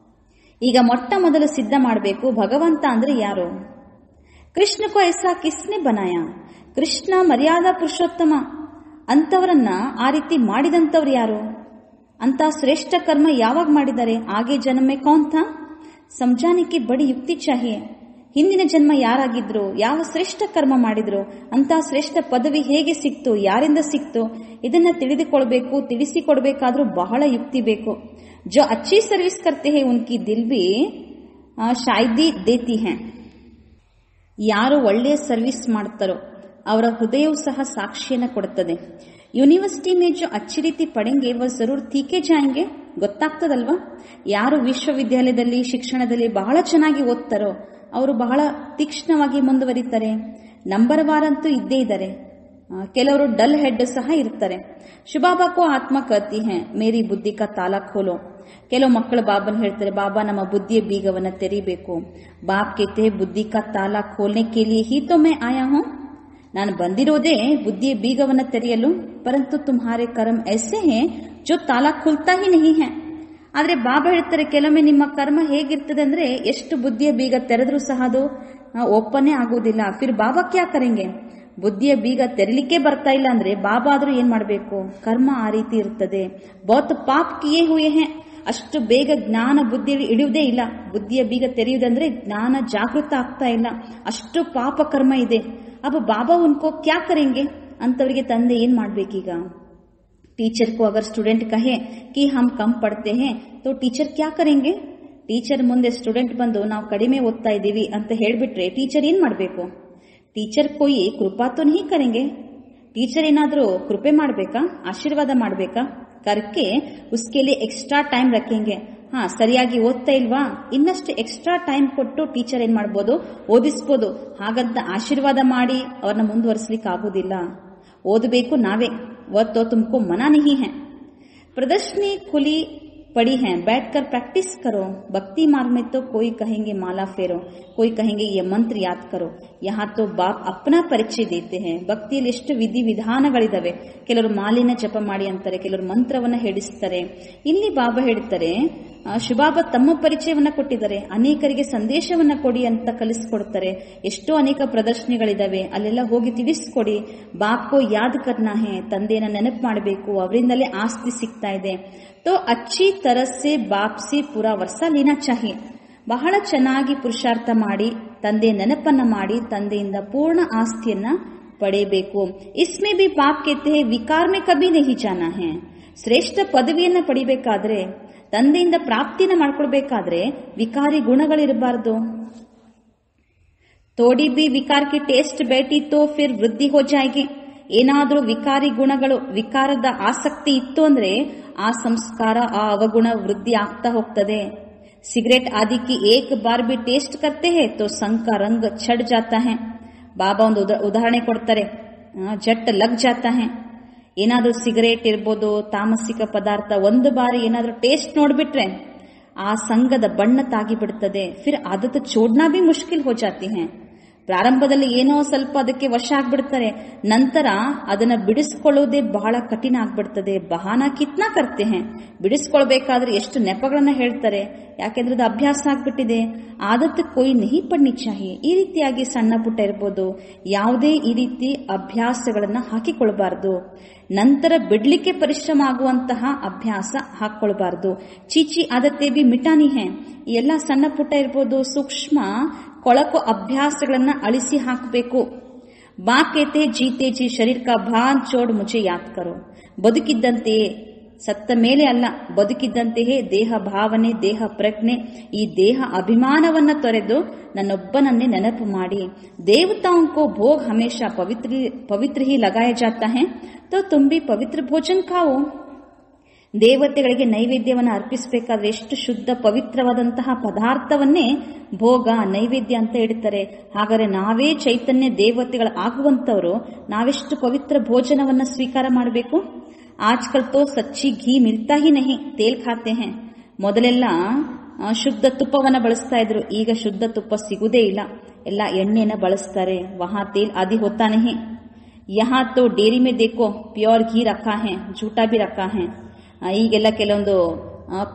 ಈಗ ಮೊಟ್ಟ ಮೊದಲು ಸಿದ್ಧ ಮಾಡಬೇಕು, ಭಗವಂತ ಅಂದ್ರೆ ಯಾರು? ಕೃಷ್ಣ ಕೋ ಐಸಾ ಕಿಸ್ನೆ ಬನಾಯ. ಕೃಷ್ಣ ಮರ್ಯಾದಾ ಪುರುಷೋತ್ತಮ. ಅಂತವರನ್ನ ಆ ರೀತಿ ಮಾಡಿದಂತವ್ರು ಯಾರು? ಅಂತ ಶ್ರೇಷ್ಠ ಕರ್ಮ ಯಾವಾಗ ಮಾಡಿದ್ದಾರೆ? ಆಗೆ ಜನ್ಮೆ ಕೌನ್ ಥಾ? ಸಮಜಾನಿಕೆ ಬಡಿ ಯುಕ್ತಿ ಚಾಹಿಯೇ. ಹಿಂದಿನ ಜನ್ಮ ಯಾರಾಗಿದ್ರು, ಯಾವ ಶ್ರೇಷ್ಠ ಕರ್ಮ ಮಾಡಿದ್ರು, ಅಂತ ಶ್ರೇಷ್ಠ ಪದವಿ ಹೇಗೆ ಸಿಕ್ತು, ಯಾರಿಂದ ಸಿಕ್ತು, ಇದನ್ನ ತಿಳಿದುಕೊಳ್ಬೇಕು. ತಿಳಿಸಿಕೊಡ್ಬೇಕಾದ್ರೂ ಬಹಳ ಯುಕ್ತಿ ಬೇಕು. ಜೋ ಅಚ್ಚಿ ಸರ್ವಿಸ್ ಕರ್ತೆ ಹೇ ಉನ್ಕಿ ದಿಲ್ ಬಿ ಶಾಯ್ದಿ ದೇತಿ ಹೇ. ಯಾರು ಒಳ್ಳೆಯ ಸರ್ವಿಸ್ ಮಾಡ್ತಾರೋ ಅವರ ಹೃದಯವು ಸಹ ಸಾಕ್ಷಿಯನ್ನ ಕೊಡುತ್ತದೆ. ಯೂನಿವರ್ಸಿಟಿ ಮೇ ಜೋ ಅಚ್ಚಿ ರೀತಿ ಪಡೆಂಗೆ ವ ಜರೂರ್ ತೀಕೆ ಜಾಯಂಗೆ. ಗೊತ್ತಾಗ್ತದಲ್ವಾ? ಯಾರು ವಿಶ್ವವಿದ್ಯಾಲಯದಲ್ಲಿ ಶಿಕ್ಷಣದಲ್ಲಿ ಬಹಳ ಚೆನ್ನಾಗಿ ಓದ್ತಾರೋ ಅವರು ಬಹಳ ತೀಕ್ಷ್ಣವಾಗಿ ಮುಂದುವರಿತಾರೆ. ನಂಬರ್ ವಾರ್ ಅಂತೂ ಇದ್ದೇ ಇದ್ದಾರೆ. ಕೆಲವರು ಡಲ್ ಹೆಡ್ ಸಹ ಇರ್ತಾರೆ. ಶುಭಾಬಾಕೋ ಆತ್ಮ ಕರ್ತಿ ಹೇ ಮೇರಿ ಬುದ್ಧಿ ಕಾ ತಾಲಾ ಖೋಲೋ. ಕೆಲವು ಮಕ್ಕಳು ಬಾಬನ್ ಹೇಳ್ತಾರೆ, ಬಾಬಾ ನಮ್ಮ ಬುದ್ಧಿಯ ಬೀಗವನ್ನ ತೆರೀಬೇಕು. ಬಾಪ್ ಕೇತೆ ಬುದ್ಧಿ ಕಾ ತಾಲಾ ಖೋಲ್ನೆ ಕೆ ಲಿಯೇ ಹಿ ತೋ ಮೈ ಆಯಾ ಹೂಂ. ನಾನು ಬಂದಿರೋದೇ ಬುದ್ಧಿಯ ಬೀಗವನ್ನ ತೆರೆಯಲು. ಪರಂತು ತುಮ್ಹಾರೆ ಕರ್ಮ ಐಸೆ ಹೇ ಜೋ ತಾಲಾ ಖುಲ್ತಾ ಹಿ ನಹಿ ಹೇ. ಆದ್ರೆ ಬಾಬಾ ಹೇಳ್ತಾರೆ, ಕೆಲವೊಮ್ಮೆ ನಿಮ್ಮ ಕರ್ಮ ಹೇಗಿರ್ತದೆ ಅಂದ್ರೆ ಎಷ್ಟು ಬುದ್ಧಿಯ ಬೀಗ ತೆರೆದ್ರೂ ಸಹ ಅದು ಓಪನ್ನೇ ಆಗುವುದಿಲ್ಲ. ಫಿರ್ ಬಾಬಾ ಕ್ಯಾ ಕರೆಂಗೆ? ಬುದ್ಧಿಯ ಬೀಗ ತೆರಲಿಕ್ಕೆ ಬರ್ತಾ ಇಲ್ಲ ಅಂದ್ರೆ ಬಾಬಾ ಆದ್ರೂ ಏನ್ ಮಾಡಬೇಕು? ಕರ್ಮ ಆ ರೀತಿ ಇರ್ತದೆ. ಬಹುತ್ ಪಾಪ್ ಕಿಯೇ ಹುಯೇ ಹೇ, ಅಷ್ಟು ಬೇಗ ಜ್ಞಾನ ಬುದ್ಧಿಯಲ್ಲಿ ಇಳಿಯುವುದೇ ಇಲ್ಲ. ಬುದ್ಧಿಯ ಬೀಗ ತೆರೆಯುವುದಂದ್ರೆ ಜ್ಞಾನ ಜಾಗೃತ ಆಗ್ತಾ ಇಲ್ಲ, ಅಷ್ಟು ಪಾಪ ಕರ್ಮ ಇದೆ. अब बाबा उनको क्या करेंगे ಅಂತವರಿಗೆ ತಂದೆ ಏನ್ ಮಾಡ್ಬೇಕೀಗ? टीचर को अगर स्टूडेंट कहे कि हम कम पढ़ते हैं तो टीचर क्या करेंगे? ಟೀಚರ್ ಮುಂದೆ ಸ್ಟೂಡೆಂಟ್ ಬಂದು ನಾವು ಕಡಿಮೆ ಓದ್ತಾ ಇದ್ದೀವಿ ಅಂತ ಹೇಳ್ಬಿಟ್ರೆ ಟೀಚರ್ ಏನ್ ಮಾಡ್ಬೇಕು? ಟೀಚರ್ कोई कृपा तो नहीं करेंगे. ಟೀಚರ್ ಏನಾದ್ರೂ ಕೃಪೆ ಮಾಡ್ಬೇಕಾ? ಆಶೀರ್ವಾದ ಮಾಡ್ಬೇಕಾ? करके उसके लिए एक्स्ट्रा टाइम रखेंगे. ಹಾ, ಸರಿಯಾಗಿ ಓದ್ತಾ ಇಲ್ವಾ, ಇನ್ನಷ್ಟು ಎಕ್ಸ್ಟ್ರಾ ಟೈಮ್ ಕೊಟ್ಟು ಟೀಚರ್ ಏನ್ ಮಾಡ್ಬೋದು? ಓದಿಸ್ಬೋದು. ಹಾಗಂತ ಆಶೀರ್ವಾದ ಮಾಡಿ ಅವ್ರನ್ನ ಮುಂದುವರಿಸಲಿಕ್ಕೆ ಆಗೋದಿಲ್ಲ. ಓದಬೇಕು ನಾವೇ. वो तुमको मना नहीं है. प्रदर्शनी खुली पड़ी है, बैठकर प्रैक्टिस करो. भक्ति मार्ग में तो कोई कहेंगे माला फेरो, कोई कहेंगे ये मंत्र याद करो. यहाँ तो बाप अपना परिचय देते हैं. ಭಕ್ತಿಯಲ್ಲಿ ಎಷ್ಟು ವಿಧಿ ವಿಧಾನಗಳಿದಾವೆ. ಕೆಲವರು ಮಾಲಿನ ಜಪ ಮಾಡಿ ಅಂತಾರೆ, ಕೆಲವರು ಮಂತ್ರವನ್ನ ಹೇಳಿಸ್ತಾರೆ. ಇಲ್ಲಿ ಬಾಬಾ ಹೇಳ್ತಾರೆ, ಶಿವಬಾಬಾ ತಮ್ಮ ಪರಿಚಯವನ್ನ ಕೊಟ್ಟಿದ್ದಾರೆ. ಅನೇಕರಿಗೆ ಸಂದೇಶವನ್ನ ಕೊಡಿ ಅಂತ ಕಲಿಸ್ಕೊಡ್ತಾರೆ. ಎಷ್ಟೋ ಅನೇಕ ಪ್ರದರ್ಶನಗಳಿದಾವೆ, ಅಲ್ಲೆಲ್ಲ ಹೋಗಿ ತಿಳಿಸ್ಕೊಡಿ. ಬಾಪ್ಕೋ ಯಾದ್ ಕರ್ನಾ ಹೇ, ತಂದೆಯನ್ನ ನೆನಪು ಮಾಡಬೇಕು, ಅವರಿಂದಲೇ ಆಸ್ತಿ ಸಿಗ್ತಾ ಇದೆ. तो अच्छी तरह से बाप से पूरा वर्षा लेना चाहिए. ಬಹಳ ಚೆನ್ನಾಗಿ ಪುರುಷಾರ್ಥ ಮಾಡಿ ತಂದೆ ನೆನಪನ್ನ ಮಾಡಿ ತಂದೆಯಿಂದ ಪೂರ್ಣ ಆಸ್ತಿಯನ್ನ ಪಡೆಯಬೇಕು. इसमें भी बाप कहते हैं विकार में कभी नहीं जाना है. ಶ್ರೇಷ್ಠ ಪದವಿಯನ್ನ ಪಡಿಬೇಕಾದ್ರೆ, ತಂದೆಯಿಂದ ಪ್ರಾಪ್ತಿನ ಮಾಡ್ಕೊಳ್ಬೇಕಾದ್ರೆ ವಿಕಾರಿ ಗುಣಗಳಿರಬಾರ್ದು. थोड़ी भी विकार की टेस्ट बैठी तो फिर वृद्धि हो जाएगी. ಏನಾದ್ರೂ ವಿಕಾರಿ ಗುಣಗಳು, ವಿಕಾರದ ಆಸಕ್ತಿ ಇತ್ತು ಅಂದ್ರೆ ಆ ಸಂಸ್ಕಾರ, ಆ ಅವಗುಣ ವೃದ್ಧಿ ಆಗ್ತಾ ಹೋಗ್ತದೆ. ಸಿಗರೇಟ್ ಆದಿ ಕಿ ಏಕ್ ಬಾರ್ ಬಿ ಟೇಸ್ಟ್ ಕರ್ತೆ ಹೇ ತೋ ಸಂಘ ರಂಗ್ ಛಡ್ ಜಾತಾ ಹೇ. ಬಾಬಾ ಒಂದು ಉದಾಹರಣೆ ಕೊಡ್ತಾರೆ, ಜಟ್ ಲಗ್ ಜಾತಾ ಹೇ. ಏನಾದ್ರೂ ಸಿಗರೇಟ್ ಇರ್ಬೋದು, ತಾಮಸಿಕ ಪದಾರ್ಥ ಒಂದು ಬಾರಿ ಏನಾದ್ರೂ ಟೇಸ್ಟ್ ನೋಡ್ಬಿಟ್ರೆ ಆ ಸಂಘದ ಬಣ್ಣ ತಾಗಿ ಬಿಡ್ತದೆ. ಫಿರ್ ಆದತ್ ಚೋಡ್ನಾ ಬಿ ಮುಷ್ಕಿಲ್ ಹೋ ಜಾತಿ ಹೇ. ಪ್ರಾರಂಭದಲ್ಲಿ ಏನೋ ಸ್ವಲ್ಪ ಅದಕ್ಕೆ ವಶ ಆಗ್ಬಿಡ್ತಾರೆ, ನಂತರ ಅದನ್ನ ಬಿಡಿಸ್ಕೊಳ್ಳೋದೇ ಬಹಳ ಕಠಿಣ ಆಗ್ಬಿಡ್ತದೆ. ಬಹಾನ ಕಿತ್ನಾ ಕರ್ತೆ ಹೇ, ಬಿಡಿಸ್ಕೊಳ್ಬೇಕಾದ್ರೆ ಎಷ್ಟು ನೆಪಗಳನ್ನ ಹೇಳ್ತಾರೆ, ಯಾಕೆಂದ್ರೆ ಅದು ಅಭ್ಯಾಸ ಆಗ್ಬಿಟ್ಟಿದೆ. ಆದತ್ ಕೊಯ್ ನಹಿ ಪಡ್ನಿ ಚಾಹಿ. ಈ ರೀತಿಯಾಗಿ ಸಣ್ಣ ಪುಟ್ಟ ಇರ್ಬೋದು, ಯಾವುದೇ ಈ ರೀತಿ ಅಭ್ಯಾಸಗಳನ್ನ ಹಾಕಿಕೊಳ್ಬಾರ್ದು. ನಂತರ ಬಿಡ್ಲಿಕ್ಕೆ ಪರಿಶ್ರಮ ಆಗುವಂತಹ ಅಭ್ಯಾಸ ಹಾಕೊಳ್ಬಾರ್ದು. ಚೀಚಿ ಆದತ್ತೆ ಬಿ ಮಿಟಾನಿ ಹೇ. ಈ ಎಲ್ಲ ಸಣ್ಣ ಪುಟ್ಟ ಇರ್ಬೋದು, ಸೂಕ್ಷ್ಮ ಕೊಳಕು ಅಭ್ಯಾಸಗಳನ್ನ ಅಳಿಸಿ ಹಾಕಬೇಕು. ಬಾ ಕೇತೆ ಜೀತೆ ಜಿ ಶರೀರ ಕಾ ಭಾನ್ ಚೋಡ್ ಮುझे ಯಾದ್ ಕರೋ. ಬದುಕಿದ್ದಂತೆಯೇ, ಸತ್ತ ಮೇಲೆ ಅಲ್ಲ, ಬದುಕಿದ್ದಂತೆಯೇ ದೇಹ ಭಾವನೆ, ದೇಹ ಪ್ರಜ್ಞೆ, ಈ ದೇಹ ಅಭಿಮಾನವನ್ನ ತೊರೆದು ನನ್ನೊಬ್ಬನನ್ನೇ ನೆನಪು ಮಾಡಿ. ದೇವತಾओं को भोग हमेशा पवित्र ही लगाया जाता है, तो तुम भी पवित्र भोजन खाओ. ದೇವತೆಗಳಿಗೆ ನೈವೇದ್ಯವನ್ನು ಅರ್ಪಿಸಬೇಕಾದ್ರೆ ಎಷ್ಟು ಶುದ್ಧ ಪವಿತ್ರವಾದಂತಹ ಪದಾರ್ಥವನ್ನೇ ಭೋಗ, ನೈವೇದ್ಯ ಅಂತ ಇಡ್ತಾರೆ. ಹಾಗಾದ್ರೆ ನಾವೇ ಚೈತನ್ಯ ದೇವತೆಗಳ ಆಗುವಂತವರು ನಾವೆಷ್ಟು ಪವಿತ್ರ ಭೋಜನವನ್ನ ಸ್ವೀಕಾರ ಮಾಡಬೇಕು. ಆಜ್ಕಲ್ ತೋ ಸಚ್ಚಿ ಘೀ ಮಿಲ್ತಾ ಹಿ ನಹಿ, ತೇಲ್ ಖಾತೆ ಹೇ. ಮೊದಲೆಲ್ಲ ಶುದ್ಧ ತುಪ್ಪವನ್ನ ಬಳಸ್ತಾ ಇದ್ರು, ಈಗ ಶುದ್ಧ ತುಪ್ಪ ಸಿಗುದೇ ಇಲ್ಲ, ಎಲ್ಲ ಎಣ್ಣೆನ ಬಳಸ್ತಾರೆ. ವಹಾ ತೇಲ್ ಆದಿ ಹೋತಾ ನಹಿ. ಯಹಾ ತೋ ಡೇರಿ ಮೇ ದೇಖೋ ಪ್ಯೂರ್ ಘೀ ರಖಾ ಹೇ, ಝೂಟಾ ಬಿ ರಖಾ ಹೇ. ಈಗೆಲ್ಲ ಕೆಲವೊಂದು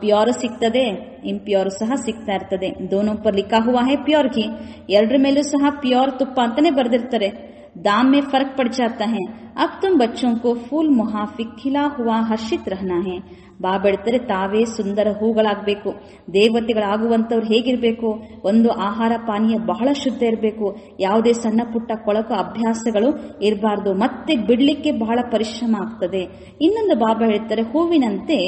ಪ್ಯೂರ್ ಸಿಗ್ತದೆ, ಇಂಪ್ಯೂರ್ ಸಹ ಸಿಗ್ತಾ ಇರ್ತದೆ. ದೋನೋ ಪರ್ ಲಿಖಾ ಹುವಾ ಹೈ ಪ್ಯೂರ್ ಘೀ, ಎರಡರ ಮೇಲೂ ಸಹ ಪ್ಯೂರ್ ತುಪ್ಪ ಅಂತಾನೆ ಬರ್ದಿರ್ತಾರೆ. दाम में फर्क पड़ जाता है. अब तुम बच्चों को फूल मुहाफिक खिला हुआ हर्षित रहना है. ಬಾಬೆಡ್ತಾರೆ ತಾವೇ ಸುಂದರ ಹೂಗಳಾಗಬೇಕು. ದೇವತೆಗಳಾಗುವಂತವ್ರು ಹೇಗಿರ್ಬೇಕು? ಒಂದು ಆಹಾರ ಪಾನೀಯ ಬಹಳ ಶುದ್ಧ ಇರಬೇಕು, ಯಾವುದೇ ಸಣ್ಣ ಪುಟ್ಟ ಕೊಳಕು ಅಭ್ಯಾಸಗಳು ಇರಬಾರ್ದು, ಮತ್ತೆ ಬಿಡ್ಲಿಕ್ಕೆ ಬಹಳ ಪರಿಶ್ರಮ ಆಗ್ತದೆ. ಇನ್ನೊಂದು ಬಾಬಾ ಹೇಳ್ತಾರೆ, ಹೂವಿನಂತೆ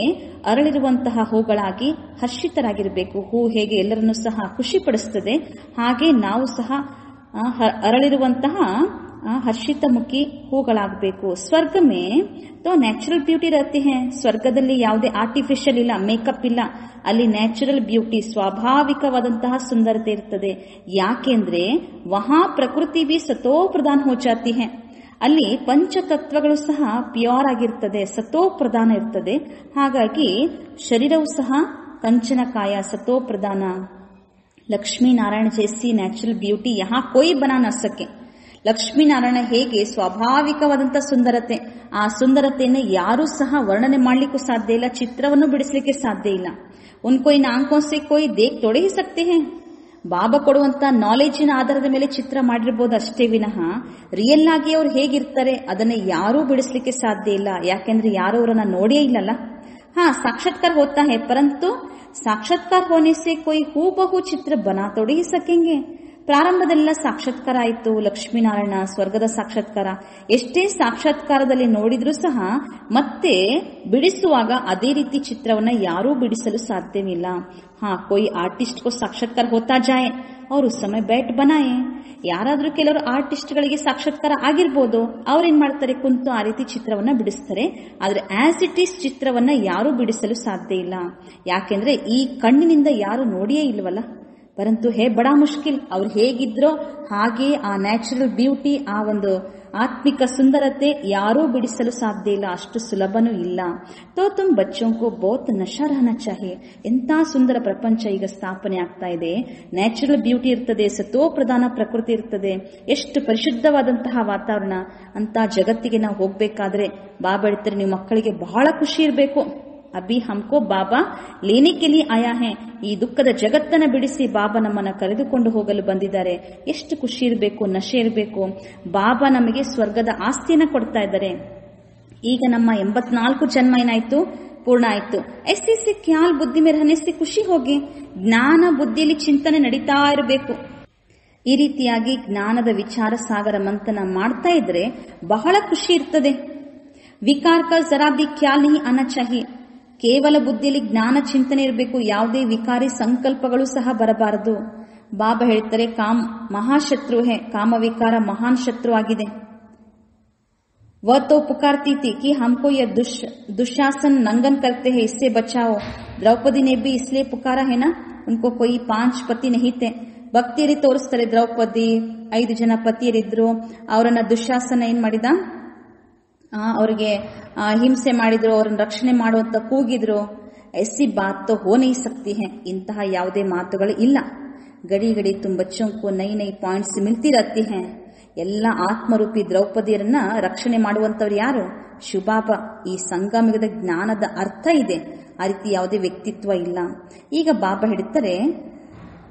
ಅರಳಿರುವಂತಹ ಹೂಗಳಾಗಿ ಹರ್ಷಿತರಾಗಿರಬೇಕು. ಹೂ ಹೇಗೆ ಎಲ್ಲರನ್ನೂ ಸಹ ಖುಷಿ ಪಡಿಸ್ತದೆ, ಹಾಗೆ ನಾವು ಸಹ ಅರಳಿರುವಂತಹ ಹರ್ಷಿತ ಮುಖಿ ಹೂಗಳಾಗಬೇಕು. ಸ್ವರ್ಗ ಮೇ ತೋ ನ್ಯಾಚುರಲ್ ಬ್ಯೂಟಿ रहती है. ಸ್ವರ್ಗದಲ್ಲಿ ಯಾವುದೇ ಆರ್ಟಿಫಿಷಿಯಲ್ ಇಲ್ಲ, ಮೇಕಪ್ ಇಲ್ಲ, ಅಲ್ಲಿ ನ್ಯಾಚುರಲ್ ಬ್ಯೂಟಿ, ಸ್ವಾಭಾವಿಕವಾದಂತಹ ಸುಂದರತೆ ಇರ್ತದೆ. ಯಾಕೆಂದ್ರೆ ವಹಾ ಪ್ರಕೃತಿ ಬಿ ಸತೋ ಪ್ರಧಾನ ಹೋ ಜಾತಿ है. ಅಲ್ಲಿ ಪಂಚತತ್ವಗಳು ಸಹ ಪ್ಯೂರ್ ಆಗಿರ್ತದೆ, ಸತೋ ಪ್ರಧಾನ ಇರ್ತದೆ. ಹಾಗಾಗಿ ಶರೀರವು ಸಹ ಕಂಚನಕಾಯ, ಸತೋ ಪ್ರಧಾನ. ಲಕ್ಷ್ಮೀ ನಾರಾಯಣ ಜೈಸಿ ನ್ಯಾಚುರಲ್ ಬ್ಯೂಟಿ ಯಹಾ ಕೋಯಿ ಬನಾ ನ ಸಕೆ. ಲಕ್ಷ್ಮೀನಾರಾಯಣ ಹೇಗೆ ಸ್ವಾಭಾವಿಕವಾದಂತಹ ಸುಂದರತೆ, ಆ ಸುಂದರತೆಯನ್ನು ಯಾರೂ ಸಹ ವರ್ಣನೆ ಮಾಡಲಿಕ್ಕೂ ಸಾಧ್ಯ ಇಲ್ಲ, ಚಿತ್ರವನ್ನು ಬಿಡಿಸಲಿಕ್ಕೆ ಸಾಧ್ಯ ಇಲ್ಲ. ಉನ್ಕೋ ಇನ್ ಆಂಖೋं से कोई देख थोड़े ही सकते हैं. ಬಾಬಾ ಕೊಡುವಂತ ನಾಲೆಜಿನ ಆಧಾರದ ಮೇಲೆ ಚಿತ್ರ ಮಾಡಿರ್ಬೋದು ಅಷ್ಟೇ ವಿನಃ ರಿಯಲ್ ಆಗಿ ಅವ್ರು ಹೇಗಿರ್ತಾರೆ ಅದನ್ನ ಯಾರೂ ಬಿಡಿಸ್ಲಿಕ್ಕೆ ಸಾಧ್ಯ ಇಲ್ಲ. ಯಾಕೆಂದ್ರೆ ಯಾರು ಅವರನ್ನ ನೋಡೇ ಇಲ್ಲಲ್ಲ. साक्षात्कार होता है परंतु साक्षात्कार होने से कोई हूबहू चित्र बना थोड़ी ही सकेंगे. ಪ್ರಾರಂಭದೆಲ್ಲ ಸಾಕ್ಷಾತ್ಕಾರ ಆಯಿತು, ಲಕ್ಷ್ಮೀನಾರಾಯಣ ಸ್ವರ್ಗದ ಸಾಕ್ಷಾತ್ಕಾರ, ಎಷ್ಟೇ ಸಾಕ್ಷಾತ್ಕಾರದಲ್ಲಿ ನೋಡಿದ್ರೂ ಸಹ ಮತ್ತೆ ಬಿಡಿಸುವಾಗ ಅದೇ ರೀತಿ ಚಿತ್ರವನ್ನ ಯಾರೂ ಬಿಡಿಸಲು ಸಾಧ್ಯವಿಲ್ಲ. कोई आर्टिस्ट को साक्षात्कार होता जाए और उस समय बैठ बनाए. ಯಾರಾದ್ರೂ ಕೆಲವರು ಆರ್ಟಿಸ್ಟ್ಗಳಿಗೆ ಸಾಕ್ಷಾತ್ಕಾರ ಆಗಿರ್ಬೋದು, ಅವ್ರೇನ್ ಮಾಡ್ತಾರೆ, ಕುಂತು ಆ ರೀತಿ ಚಿತ್ರವನ್ನ ಬಿಡಿಸ್ತಾರೆ. ಆದ್ರೆ ಆಸ್ ಇಟ್ ಈಸ್ ಚಿತ್ರವನ್ನ ಯಾರೂ ಬಿಡಿಸಲು ಸಾಧ್ಯ ಇಲ್ಲ. ಯಾಕೆಂದ್ರೆ ಈ ಕಣ್ಣಿನಿಂದ ಯಾರು ನೋಡಿಯೇ ಇಲ್ವಲ್ಲ. ಪರಂತು ಬಡಾ ಮುಷ್ಕಿಲ್, ಅವ್ರು ಹೇಗಿದ್ರೋ ಹಾಗೆ ಆ ನ್ಯಾಚುರಲ್ ಬ್ಯೂಟಿ, ಆ ಒಂದು ಆತ್ಮಿಕ ಸುಂದರತೆ ಯಾರೂ ಬಿಡಿಸಲು ಸಾಧ್ಯ ಇಲ್ಲ, ಅಷ್ಟು ಸುಲಭನೂ ಇಲ್ಲ. ತೋ ತುಮ್ ಬಚ್ಚೋಂಕೋ ಬಹುತ್ ನಶಾ ರಹನಾ ಚಾಹಿಯೆ. ಎಂತ ಸುಂದರ ಪ್ರಪಂಚ ಈಗ ಸ್ಥಾಪನೆ ಆಗ್ತಾ ಇದೆ. ನ್ಯಾಚುರಲ್ ಬ್ಯೂಟಿ ಇರ್ತದೆ, ಸತೋ ಪ್ರಧಾನ ಪ್ರಕೃತಿ ಇರ್ತದೆ, ಎಷ್ಟು ಪರಿಶುದ್ಧವಾದಂತಹ ವಾತಾವರಣ. ಅಂತ ಜಗತ್ತಿಗೆ ನಾವು ಹೋಗ್ಬೇಕಾದ್ರೆ ಬಾಬಾ ಹೇಳ್ತಾರೆ, ನೀವು ಮಕ್ಕಳಿಗೆ ಬಹಳ ಖುಷಿ ಇರಬೇಕು. ಅಭಿ ಹಮ್ಕೋ ಬಾಬಾ ಲೇನೆ ಕೆ ಲಿಯೆ ಆಯಾ ಹೈ. ಈ ದುಃಖದ ಜಗತ್ತನ್ನ ಬಿಡಿಸಿ ಬಾಬಾ ನಮ್ಮನ್ನ ಕರೆದುಕೊಂಡು ಹೋಗಲು ಬಂದಿದ್ದಾರೆ. ಎಷ್ಟು ಖುಷಿ ಇರಬೇಕು, ನಶೆ ಇರಬೇಕು. ಬಾಬಾ ನಮಗೆ ಸ್ವರ್ಗದ ಆಸ್ತಿಯನ್ನ ಕೊಡ್ತಾ ಇದ್ದಾರೆ. ಈಗ ನಮ್ಮ 84 ಜನ್ಮ ಏನಾಯ್ತು, ಪೂರ್ಣ ಆಯ್ತು. ಎಸ್ಸಿ ಖ್ಯಾಲ್ ಬುದ್ಧಿ ಮೇ ರಹನೆ ಸೆ ಖುಷಿ ಹೋಗಿ. ಜ್ಞಾನ ಬುದ್ಧಿಯಲ್ಲಿ ಚಿಂತನೆ ನಡೀತಾ ಇರಬೇಕು. ಈ ರೀತಿಯಾಗಿ ಜ್ಞಾನದ ವಿಚಾರ ಸಾಗರ ಮಂಥನ ಮಾಡ್ತಾ ಇದ್ರೆ ಬಹಳ ಖುಷಿ ಇರ್ತದೆ. ವಿಕಾರ ಕಾ ಜರಾ ಭಿ ಖ್ಯಾಲ್ ನಹಿ ಆನಾ ಚಾಹಿಯೆ. ಕೇವಲ ಬುದ್ಧಿಯಲ್ಲಿ ಜ್ಞಾನ ಚಿಂತನೆ ಇರಬೇಕು, ಯಾವುದೇ ವಿಕಾರಿ ಸಂಕಲ್ಪಗಳು ಸಹ ಬರಬಾರದು. ಬಾಬಾ ಹೇಳ್ತಾರೆ, ಮಹಾಶತ್ರು ಹೇ, ಕಾಮ ವಿಕಾರ ಮಹಾನ್ ಶತ್ರು ಆಗಿದೆ. वह तो पुकारती थी कि हमको यह दुशासन नंगन करते हैं, इससे बचाओ. द्रौपदी ने भी इसलिए पुकारा है ना, उनको कोई 5 पति नहीं थे. ಭಕ್ತಿಯರಿ ತೋರಿಸ್ತಾರೆ, ದ್ರೌಪದಿ 5 ಜನ ಪತಿಯರಿದ್ರು, ಅವರನ್ನ ದುಶಾಸನ ಏನ್ ಮಾಡಿದ, ಅವ್ರಿಗೆ ಹಿಂಸೆ ಮಾಡಿದ್ರು, ಅವ್ರನ್ನ ರಕ್ಷಣೆ ಮಾಡುವಂತ ಕೂಗಿದ್ರು. ऐसी बात तो हो नहीं सकती है. ಇಂತಹ ಯಾವುದೇ ಮಾತುಗಳು ಇಲ್ಲ. ಗಡಿ ಗಡಿ ತುಮ್ ಬಚ್ಚೋं को नई नई ಪಾಯಿಂಟ್ಸ್ ಮಿಲ್ತಿ रहती हैं. ಎಲ್ಲ ಆತ್ಮರೂಪಿ ದ್ರೌಪದಿಯರನ್ನ ರಕ್ಷಣೆ ಮಾಡುವಂತವ್ರು ಯಾರು? ಶಿವಬಾಬಾ. ಈ ಸಂಗಮದ ಜ್ಞಾನದ ಅರ್ಥ ಇದೆ. ಆ ರೀತಿ ಯಾವುದೇ ವ್ಯಕ್ತಿತ್ವ ಇಲ್ಲ. ಈಗ ಬಾಬಾ ಹೇಳ್ತಾರೆ,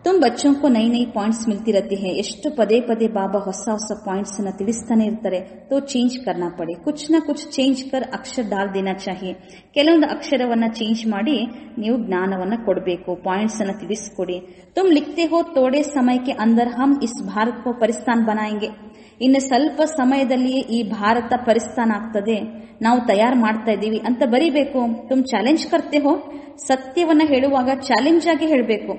ತುಮ್ ಬಚ್ಚೋं को नई नई ಪಾಯಿಂಟ್ಸ್ ಮಿಲ್ತಿ रहती है. ಎಷ್ಟು ಪದೇ ಪದೇ ಬಾಬಾ ಹೊಸ ಹೊಸ ಪಾಯಿಂಟ್ಸ್ ಅನ್ನ ತಿಳಿಸ್ತಾನೆ ಇರ್ತಾರೆ. ತೋ ಚೇಂಜ್ ಕರ್ನಾ ಪಡೆ, ಕುಚ್ ನ ಕುಚ್ ಚೇಂಜ್ ಕರ್ ಅಕ್ಷರ ಡಾಲ್ ದೇನಾ ಚಾಹಿಯೆ. ಕೆಲವೊಂದು ಅಕ್ಷರವನ್ನ ಚೇಂಜ್ ಮಾಡಿ ನೀವು ಜ್ಞಾನವನ್ನ ಕೊಡಬೇಕು, ಪಾಯಿಂಟ್ಸ್ ಅನ್ನ ತಿಳಿಸ್ಕೊಡಿ. ತುಮ್ ಲಿಖತೆ ಹೋ ತೋಡೆ ಸಮಯಕ್ಕೆ ಅಂದರ್ ಹಮ್ ಇಸ್ ಭಾರತ್ ಕೋ ಪರಿಸ್ಥಾನ್ ಬನಾಯಂಗೆ. ಇನ್ನು ಸ್ವಲ್ಪ ಸಮಯದಲ್ಲಿಯೇ ಈ ಭಾರತ ಪರಿಸ್ಥಾನ ಆಗ್ತದೆ, ನಾವು ತಯಾರು ಮಾಡ್ತಾ ಇದ್ದೀವಿ ಅಂತ ಬರೀಬೇಕು. ತುಮ್ ಚಾಲೆಂಜ್ ಕರ್ತೆ ಹೋ, ಸತ್ಯವನ್ನ ಹೇಳುವಾಗ ಚಾಲೆಂಜ್ ಆಗಿ ಹೇಳಬೇಕು.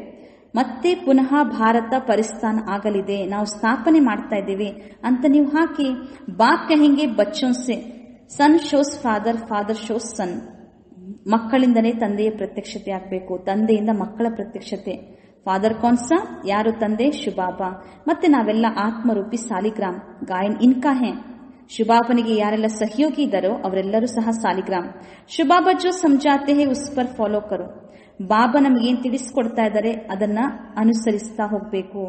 ಮತ್ತೆ ಪುನಃ ಭಾರತ ಪರಿಸ್ಥಾನ ಆಗಲಿದೆ, ನಾವು ಸ್ಥಾಪನೆ ಮಾಡ್ತಾ ಇದ್ದೀವಿ ಅಂತ ನೀವು ಹಾಕಿ. ಬಾಪ್ ಕಹೆಂಗೆ ಬಚ್ಚೋಂ ಸೆ, ಸನ್ ಶೋಸ್ ಫಾದರ್, ಫಾದರ್ ಶೋಸ್ ಸನ್. ಮಕ್ಕಳಿಂದಲೇ ತಂದೆಯ ಪ್ರತ್ಯಕ್ಷತೆ ಆಗಬೇಕು, ತಂದೆಯಿಂದ ಮಕ್ಕಳ ಪ್ರತ್ಯಕ್ಷತೆ. ಫಾದರ್ ಕೌನ್ಸ, ಯಾರು ತಂದೆ? ಶಿವಬಾಬಾ. ಮತ್ತೆ ನಾವೆಲ್ಲ ಆತ್ಮರೂಪಿ ಸಾಲಿಗ್ರಾಮ್. ಗಾಯನ್ ಇನ್ಕಾ ಹೇ. ಶಿವಬಾಬನಿಗೆ ಯಾರೆಲ್ಲ ಸಹಯೋಗಿ ಇದ್ದಾರೋ ಅವರೆಲ್ಲರೂ ಸಹ ಸಾಲಿಗ್ರಾಮ್. ಶಿವಬಾಬಾ ಜೋ ಸಮಜಾತೆ ಹೇ ಉಸ್ ಪರ್ ಫಾಲೋ ಕರೋ. ಬಾಬಾ ನಮಗೇನ್ ತಿಳಿಸ್ಕೊಡ್ತಾ ಇದ್ದಾರೆ ಅದನ್ನ ಅನುಸರಿಸ್ತಾ ಹೋಗ್ಬೇಕು.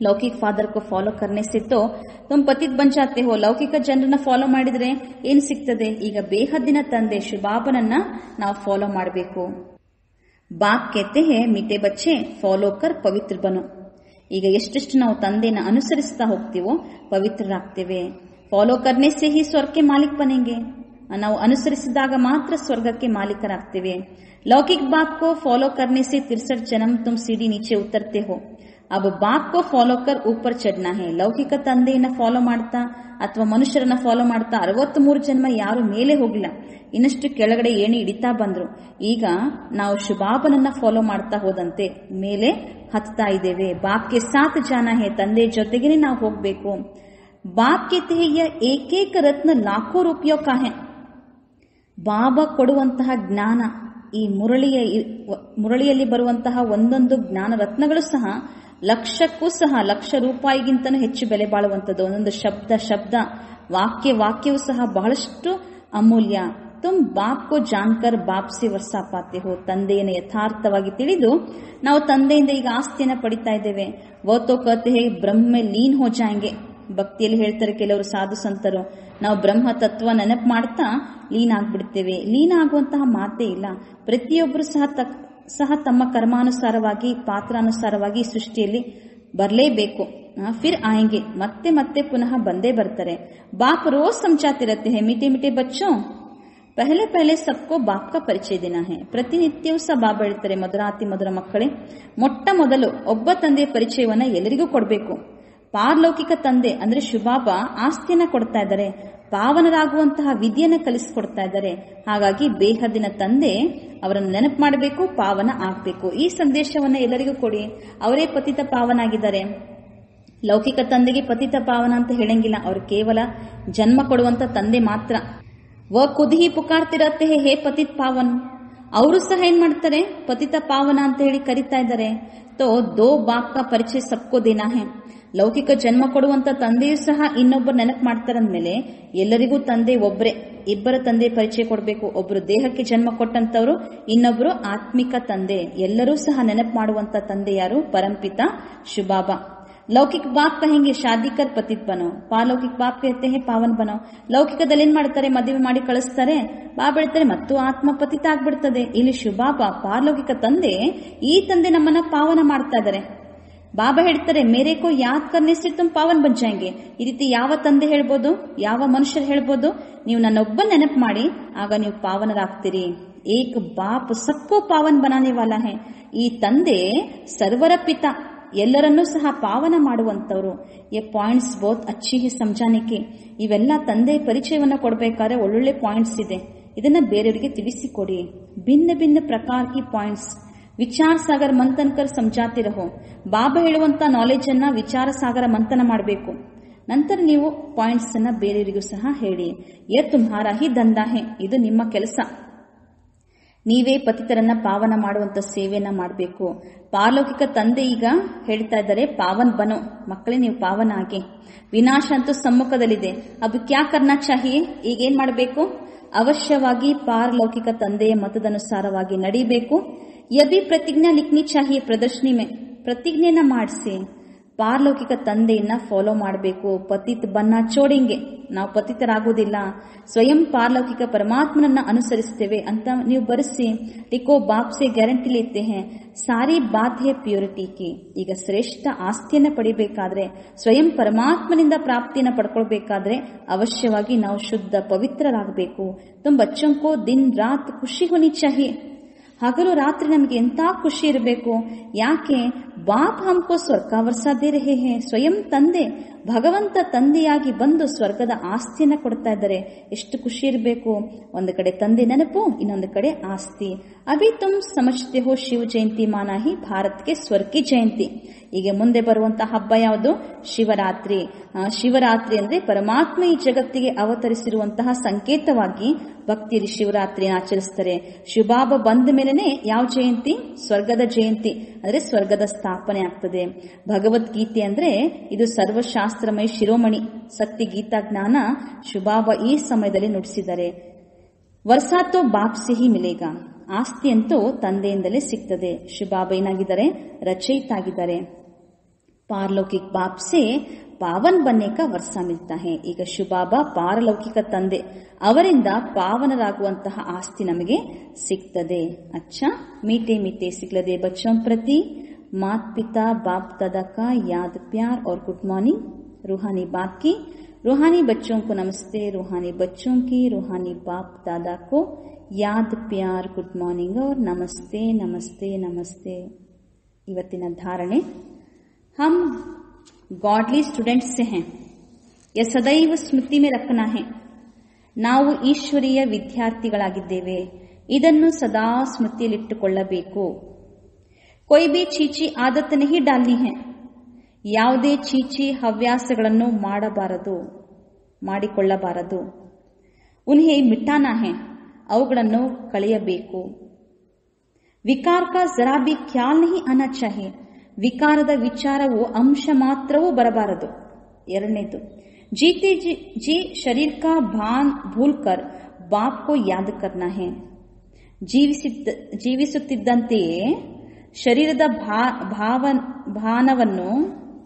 ಲೌಕಿಕ ಫಾದರ್ ಕೋ ಫಾಲೋ ಕರ್ನೆ ಸೆ ತೋ ತುಮ್ ಪತಿತ್ ಬನ್ ಜಾತೆ ಹೋ. ಲೌಕಿಕ ಜನರನ್ನ ಫಾಲೋ ಮಾಡಿದ್ರೆ ಏನ್ ಸಿಗ್ತದೆ? ಈಗ ಬೇಹದ್ದಿನ ತಂದೆ ಶಿವಬಾಬನನ್ನ ನಾವು ಫಾಲೋ ಮಾಡಬೇಕು. ಬಾಪ್ ಕೇತೆ ಹೇ ಮಿಟೆ ಬಚ್ಚೆ ಫಾಲೋ ಕರ್ ಪವಿತ್ರ ಬನೋ. ಈಗ ಎಷ್ಟೆಷ್ಟು ನಾವು ತಂದೆನ ಅನುಸರಿಸ್ತಾ ಹೋಗ್ತೀವೋ ಪವಿತ್ರರಾಗ್ತೇವೆ. ಫಾಲೋ ಕರ್ನೆ ಸೆ ಹಿ ಸ್ವರ್ಗಕ್ಕೆ ಮಾಲೀಕ್ ಬನೆಂಗೆ. ನಾವು ಅನುಸರಿಸಿದಾಗ ಮಾತ್ರ ಸ್ವರ್ಗಕ್ಕೆ ಮಾಲೀಕರಾಗ್ತೇವೆ. लौकिक बाप को फॉलो करने से 63 जन्म तुम सीढ़ी नीचे उतरते हो. अब बाप को फॉलो कर ऊपर चढ़ना है. ಲೌಕಿಕ ತಂದೆಯನ್ನ ಫಾಲೋ ಮಾಡ್ತಾ ಅಥವಾ ಮನುಷ್ಯರನ್ನ ಫಾಲೋ ಮಾಡ್ತಾ 63 ಜನ್ಮ ಯಾರು ಮೇಲೆ ಹೋಗಿಲ್ಲ, ಇನ್ನಷ್ಟು ಕೆಳಗಡೆ ಏಣಿ ಹಿಡಿತಾ ಬಂದ್ರು. ಈಗ ನಾವು ಶಿವಬಾಬನನ್ನ ಫಾಲೋ ಮಾಡ್ತಾ ಹೋದಂತೆ ಮೇಲೆ ಹತ್ತಾ ಇದ್ದೇವೆ. ಬಾಪ್ಗೆ ಸಾಥ್ ಜಾನ ಹೇ, ತಂದೆ ಜೊತೆಗೇನೆ ನಾವು ಹೋಗ್ಬೇಕು. ಬಾಪ್ ಕೇತೆ ಹೇ ಯ ಏಕೇಕ ರತ್ನ ಲಾಖೋ ರೂಪಾಯೋ ಕಾ ಹೇ. ಬಾಬಾ ಕೊಡುವಂತಹ ಜ್ಞಾನ, ಈ ಮುರಳಿಯಲ್ಲಿ ಬರುವಂತಹ ಒಂದೊಂದು ಜ್ಞಾನ ರತ್ನಗಳು ಸಹ ಲಕ್ಷಕ್ಕೂ ಸಹ, ಲಕ್ಷ ರೂಪಾಯಿಗಿಂತನೂ ಹೆಚ್ಚು ಬೆಲೆ ಬಾಳುವಂಥದ್ದು. ಒಂದೊಂದು ಶಬ್ದ ವಾಕ್ಯವೂ ಸಹ ಬಹಳಷ್ಟು ಅಮೂಲ್ಯ. ತುಮ್ ಬಾಪ್ ಕೋ ಜಾನ್ಕರ್ ಬಾಪ್ ಸೆ ವರ್ಸಾ ಪಾತೆ ಹೋ. ತಂದೆಯನ್ನು ಯಥಾರ್ಥವಾಗಿ ತಿಳಿದು ನಾವು ತಂದೆಯಿಂದ ಈಗ ಆಸ್ತಿಯನ್ನ ಪಡಿತಾ ಇದ್ದೇವೆ. ವೋ ತೋ ಕಹತೆ ಹೇ ಬ್ರಹ್ಮ ಲೀನ್ ಹೋ ಜಾಯಂಗೆ. ಭಕ್ತಿಯಲ್ಲಿ ಹೇಳ್ತಾರೆ ಕೆಲವರು ಸಾಧು ಸಂತರು, ನಾವು ಬ್ರಹ್ಮ ತತ್ವ ನೆನಪು ಮಾಡ್ತಾ ಲೀನ್ ಆಗ್ಬಿಡ್ತೇವೆ. ಲೀನ್ ಆಗುವಂತಹ ಮಾತೇ ಇಲ್ಲ. ಪ್ರತಿಯೊಬ್ಬರು ಸಹ ಸಹ ತಮ್ಮ ಕರ್ಮಾನುಸಾರವಾಗಿ ಪಾತ್ರಾನುಸಾರವಾಗಿ ಸೃಷ್ಟಿಯಲ್ಲಿ ಬರಲೇಬೇಕು. ಫಿರ್ ಆಯಂಗೆ, ಮತ್ತೆ ಮತ್ತೆ ಪುನಃ ಬಂದೇ ಬರ್ತಾರೆ. ಬಾಪ್ ರೋಜ್ ಸಮझाते रहते हैं, मीठे मीठे बच्चों पहले पहले सबको बाप का ಪರಿಚಯ ದಿನ है. ಪ್ರತಿನಿತ್ಯವೂ ಸಹ ಬಾಬಾ ಹೇಳ್ತಾರೆ, ಮಧುರಾತಿ ಮಧುರ ಮಕ್ಕಳೇ, ಮೊಟ್ಟ ಮೊದಲು ಒಬ್ಬ ತಂದೆಯ ಪರಿಚಯವನ್ನ ಎಲ್ಲರಿಗೂ ಕೊಡಬೇಕು. ಪಾರಲೌಕಿಕ ತಂದೆ ಅಂದ್ರೆ ಶಿವಬಾಬಾ ಆಸ್ತಿಯನ್ನ ಕೊಡ್ತಾ ಇದ್ದಾರೆ, ಪಾವನರಾಗುವಂತಹ ವಿಧಿಯನ್ನ ಕಲಿಸಿಕೊಡ್ತಾ ಇದ್ದಾರೆ. ಹಾಗಾಗಿ ಬೇಹದ್ದಿನ ತಂದೆ ಅವರನ್ನು ನೆನಪು ಮಾಡಬೇಕು, ಪಾವನ ಆಗ್ಬೇಕು. ಈ ಸಂದೇಶವನ್ನ ಎಲ್ಲರಿಗೂ ಕೊಡಿ. ಅವರೇ ಪತಿತ ಪಾವನಾಗಿದ್ದಾರೆ. ಲೌಕಿಕ ತಂದೆಗೆ ಪತಿತ ಪಾವನ ಅಂತ ಹೇಳಂಗಿಲ್ಲ, ಅವರು ಕೇವಲ ಜನ್ಮ ಕೊಡುವಂತ ತಂದೆ ಮಾತ್ರ. ವ ಖುದ್ ಹಿ ಪುಕಾರ್ತಿರತ್ತೆ ಹೇ ಪತಿತ್ ಪಾವನ್, ಅವರು ಸಹ ಏನ್ ಮಾಡ್ತಾರೆ, ಪತಿತ ಪಾವನ ಅಂತ ಹೇಳಿ ಕರಿತಾ ಇದ್ದಾರೆ. ತೋ ದೋ ಬಾಪ್ ಕಾ ಪರಿಚಯ ಸಬ್ಕೋ ದೇನಾ ಹೇ. ಲೌಕಿಕ ಜನ್ಮ ಕೊಡುವಂತ ತಂದೆಯೂ ಸಹ ಇನ್ನೊಬ್ಬರು ನೆನಪು ಮಾಡ್ತಾರಂದ್ಮೇಲೆ ಎಲ್ಲರಿಗೂ ತಂದೆ ಒಬ್ಬರೇ, ಇಬ್ಬರ ತಂದೆ ಪರಿಚಯ ಕೊಡಬೇಕು. ಒಬ್ರು ದೇಹಕ್ಕೆ ಜನ್ಮ ಕೊಟ್ಟಂತವ್ರು, ಇನ್ನೊಬ್ರು ಆತ್ಮಿಕ ತಂದೆ. ಎಲ್ಲರೂ ಸಹ ನೆನಪು ಮಾಡುವಂತ ತಂದೆ ಯಾರು? ಪರಂಪಿತ ಶಿವಬಾಬಾ. ಲೌಕಿಕ ಬಾಪ್ ಕಹೆಂಗೆ ಶಾದಿ ಕರ್ ಪತಿತ್ ಬನೋ, ಪಾಲೌಕಿಕ ಬಾಪ್ कहते हैं ಪಾವನ್ ಬನೋ. ಲೌಕಿಕದಲ್ಲಿ ಏನ್ ಮಾಡ್ತಾರೆ, ಮದುವೆ ಮಾಡಿ ಕಳಿಸ್ತಾರೆ, ಬಾಬಾ ಹೇಳ್ತಾರೆ ಮತ್ತು ಆತ್ಮ ಪತಿತ ಆಗ್ಬಿಡ್ತದೆ. ಇಲ್ಲಿ ಶಿವಬಾಬಾ ಪಾರಲೌಕಿಕ ತಂದೆ, ಈ ತಂದೆ ನಮ್ಮನ್ನ ಪಾವನ ಮಾಡ್ತಾ ಇದ್ದಾರೆ. ಬಾಬಾ ಹೇಳ್ತಾರೆ, ಮೇರೆ ಕೋ ಯಾದ್ ಕರ್ನೆ ಸೆ ತುಮ್ ಪಾವನ್ ಬನ್ ಜಾಯೆಂಗೆ. ಈ ರೀತಿ ಯಾವ ತಂದೆ ಹೇಳ್ಬೋದು, ಯಾವ ಮನುಷ್ಯರು ಹೇಳ್ಬೋದು, ನೀವು ನನ್ನೊಬ್ಬ ನೆನಪು ಮಾಡಿ, ಆಗ ನೀವು ಪಾವನರಾಗ್ತೀರಿ. ಏಕ್ ಬಾಪ್ ಸಬ್ಕೋ ಪಾವನ್ ಬನಾನೆ ವಾಲಾ ಹೈ. ಈ ತಂದೆ ಸರ್ವರ ಪಿತ, ಎಲ್ಲರನ್ನೂ ಸಹ ಪಾವನ ಮಾಡುವಂತವ್ರು. ये ಪಾಯಿಂಟ್ಸ್ ಬಹುತ್ ಅಚ್ಚಿ ಹಿ ಸಮझाने. ಇವೆಲ್ಲ ತಂದೆ ಪರಿಚಯವನ್ನ ಕೊಡಬೇಕಾದ್ರೆ ಒಳ್ಳೊಳ್ಳೆ ಪಾಯಿಂಟ್ಸ್ ಇದೆ, ಇದನ್ನ ಬೇರೆಯವರಿಗೆ ತಿಳಿಸಿಕೊಡಿ. ಭಿನ್ನ ಭಿನ್ನ ಪ್ರಕಾರ ಕಿ ಪಾಯಿಂಟ್ಸ್ ವಿಚಾರ ಸಾಗರ ಮಂಥನ್ ಕರ್ ಸಮझाते रहो. ಬಾಬಾ ಹೇಳುವಂತ ನಾಲೆಜ್ ಅನ್ನ ವಿಚಾರ ಸಾಗರ ಮಂಥನ ಮಾಡಬೇಕು. ನಂತರ ನೀವು ಪಾಯಿಂಟ್ಸ್ ಅನ್ನ ಬೇರೆಯವರಿಗೂ ಸಹ ಹೇಳಿ. ಯೇ ತುಮ್ಹಾರಾ ಹಿ ದಂಧಾ ಹೇ, ಇದು ನಿಮ್ಮ ಕೆಲಸ. ನೀವೇ ಪತಿತರನ್ನ ಪಾವನ ಮಾಡುವಂತ ಸೇವೆಯನ್ನ ಮಾಡಬೇಕು. ಪಾರಲೌಕಿಕ ತಂದೆ ಈಗ ಹೇಳ್ತಾ ಇದ್ದಾರೆ, ಪಾವನ್ ಬನೋ, ಮಕ್ಕಳೇ ನೀವು ಪಾವನ ಆಗಿ. ವಿನಾಶ ಅಂತೂ ಸಮ್ಮುಖದಲ್ಲಿದೆ. ಅಬ್ ಕ್ಯಾ ಕರ್ನಾ ಚಾಹಿಯೇ, ಈಗೇನ್ ಮಾಡಬೇಕು? ಅವಶ್ಯವಾಗಿ ಪಾರಲೌಕಿಕ ತಂದೆಯ ಮತದನುಸಾರವಾಗಿ ನಡೀಬೇಕು. ಯಬಿ ಪ್ರತಿಜ್ಞಾ ಲಿಖ್ನಿ ಚಾಹಿಯೇ ಪ್ರದರ್ಶನಿ ಮೇ, ಪ್ರತಿಜ್ಞೆಯನ್ನ ಮಾಡಿಸಿ ಪಾರಲೌಕಿಕ ತಂದೆಯನ್ನ ಫಾಲೋ ಮಾಡಬೇಕು. ಪತಿತ್ ಬನ್ನ ಚೋಡಿಂಗೆ, ನಾವು ಪತಿತರಾಗುವುದಿಲ್ಲ, ಸ್ವಯಂ ಪಾರಲೌಕಿಕ ಪರಮಾತ್ಮನನ್ನ ಅನುಸರಿಸ್ತೇವೆ ಅಂತ ನೀವು ಬರೆಸಿ. ಟಿಕೋ ಬಾಪ್ ಸೆ ಗ್ಯಾರಂಟಿ ಲೇತೆ ಹೇ, ಸಾರಿ ಬಾತ್ ಹೇ ಪ್ಯೂರಿಟಿ ಕಿ. ಈಗ ಶ್ರೇಷ್ಠ ಆಸ್ತಿಯನ್ನ ಪಡಿಬೇಕಾದ್ರೆ, ಸ್ವಯಂ ಪರಮಾತ್ಮನಿಂದ ಪ್ರಾಪ್ತಿಯನ್ನ ಪಡ್ಕೊಳ್ಬೇಕಾದ್ರೆ ಅವಶ್ಯವಾಗಿ ನಾವು ಶುದ್ಧ ಪವಿತ್ರರಾಗಬೇಕು. ತುಮ್ ಬಚ್ಚೋಂ ಕೋ ದಿನ್ ರಾತ್ ಖುಷಿ ಹೋನಿ ಚಾಹಿಯೇ. ಹಗಲು ರಾತ್ರಿ ನಮಗೆ ಎಂತ ಖುಷಿ ಇರಬೇಕು. ಯಾಕೆ? ಬಾಪ್ ಹಮ್ಕೋ ಸ್ವರ್ಗ ವರ್ಸಾದೇ ರಹೇ ಹೇ. ಸ್ವಯಂ ತಂದೆ, ಭಗವಂತ ತಂದೆಯಾಗಿ ಬಂದು ಸ್ವರ್ಗದ ಆಸ್ತಿಯನ್ನ ಕೊಡ್ತಾ ಇದ್ದಾರೆ. ಎಷ್ಟು ಖುಷಿ ಇರಬೇಕು. ಒಂದು ಕಡೆ ತಂದೆ ನೆನಪು, ಇನ್ನೊಂದು ಕಡೆ ಆಸ್ತಿ. ಅಭಿ ತುಮ್ ಸಮಜ್ತೆ ಹೋ ಶಿವ ಜಯಂತಿ ಮಾನಾಹಿ ಭಾರತ್ಗೆ ಸ್ವರ್ಗಿ ಜಯಂತಿ. ಈಗ ಮುಂದೆ ಬರುವಂತಹ ಹಬ್ಬ ಯಾವುದು? ಶಿವರಾತ್ರಿ. ಶಿವರಾತ್ರಿ ಅಂದ್ರೆ ಪರಮಾತ್ಮ ಈ ಜಗತ್ತಿಗೆ ಅವತರಿಸಿರುವಂತಹ ಸಂಕೇತವಾಗಿ ಭಕ್ತಿಯಲ್ಲಿ ಶಿವರಾತ್ರಿಯನ್ನು ಆಚರಿಸ್ತಾರೆ. ಶಿವಬಾಬಾ ಬಂದ ಮೇಲೆನೆ ಯಾವ ಜಯಂತಿ? ಸ್ವರ್ಗದ ಜಯಂತಿ, ಅಂದ್ರೆ ಸ್ವರ್ಗದ ಸ್ಥಾಪನೆ ಆಗ್ತದೆ. ಭಗವದ್ಗೀತೆ ಅಂದ್ರೆ ಇದು ಸರ್ವಶಾಸ್ತ್ರಮಯ ಶಿರೋಮಣಿ ಸತ್ಯ ಗೀತಾ ಜ್ಞಾನ ಶಿವಬಾಬಾ ಈ ಸಮಯದಲ್ಲಿ ನುಡಿಸಿದ್ದಾರೆ. ವರ್ಷಾತೋ ಬಾಪ್ ಸೆ ಹಿ ಮಿಲೇಗಾ, ಆಸ್ತಿ ಅಂತೂ ತಂದೆಯಿಂದಲೇ ಸಿಗ್ತದೆ. ಶಿವಬಾಬಾ ಏನಾಗಿದ್ದಾರೆ? ರಚಯಿತ ಆಗಿದ್ದಾರೆ. ಪಾರಲೌಕಿಕ ಬಾಪ್ ಸೆ ಪಾವನ್ ಬನ್ನೆ ಕಾ ವರ್ಷ ಮಿಲ್ತಾ ಹೇ. ಈಗ ಶಿವಬಾಬಾ ಪಾರಲೌಕಿಕ ತಂದೆ, ಅವರಿಂದ ಪಾವನರಾಗುವಂತಹ ಆಸ್ತಿ ನಮಗೆ ಸಿಗ್ತದೆ. ಅಚ್ಚಾ, ಮೀಟೆ ಮೀಟೆ ಸಿಗ್ಲದೆ ಬಚ್ಚೋಂ ಪ್ರತಿ ಮಾತ್ ಪಿತಾ ಬಾಪ್ दादा का याद प्यार और गुड मॉर्निंग. रूहानी बाप की रूहानी बच्चों को नमस्ते. रूहानी बच्चों की रूहानी बाप दादा को याद प्यार गुड मॉर्निंग और नमस्ते नमस्ते नमस्ते. ಇವತ್ತಿನ ಧಾರಣೆ, हम गॉडली स्टूडेंट्स से हैं, यह सदैव स्मृति में रखना है. ನಾವು ಈಶ್ವರೀಯ ವಿದ್ಯಾರ್ಥಿಗಳಾಗಿದ್ದೇವೆ, ಇದನ್ನು ಸದಾ ಸ್ಮೃತಿಯಲ್ಲಿಟ್ಟುಕೊಳ್ಳಬೇಕು. कोई भी ಚೀಚಿ ಆದತ್ नहीं डालनी है. ಯಾವುದೇ ಚೀಚಿ ಹವ್ಯಾಸಗಳನ್ನು ಮಾಡಿಕೊಳ್ಳಬಾರದು. ಉನ್ಹೇ ಮಿಟಾನಾ ಹೈ, ಅವುಗಳನ್ನು ಕಳೆಯಬೇಕು. ವಿಕಾರ ಕಾ ಜರಾ ಭಿ ಖ್ಯಾಲ್ ನಹಿ ಆನಾ ಚಾಹಿಯೆ, ವಿಕಾರದ ವಿಚಾರವು ಅಂಶ ಮಾತ್ರವೂ ಬರಬಾರದು. ಎರಡನೇದು, जीते जी शरीर का भान भूल कर बाप को याद करना है. ಜೀವಿಸುತ್ತಿದ್ದಂತೆಯೇ ಶರೀರದ ಭಾನವನ್ನು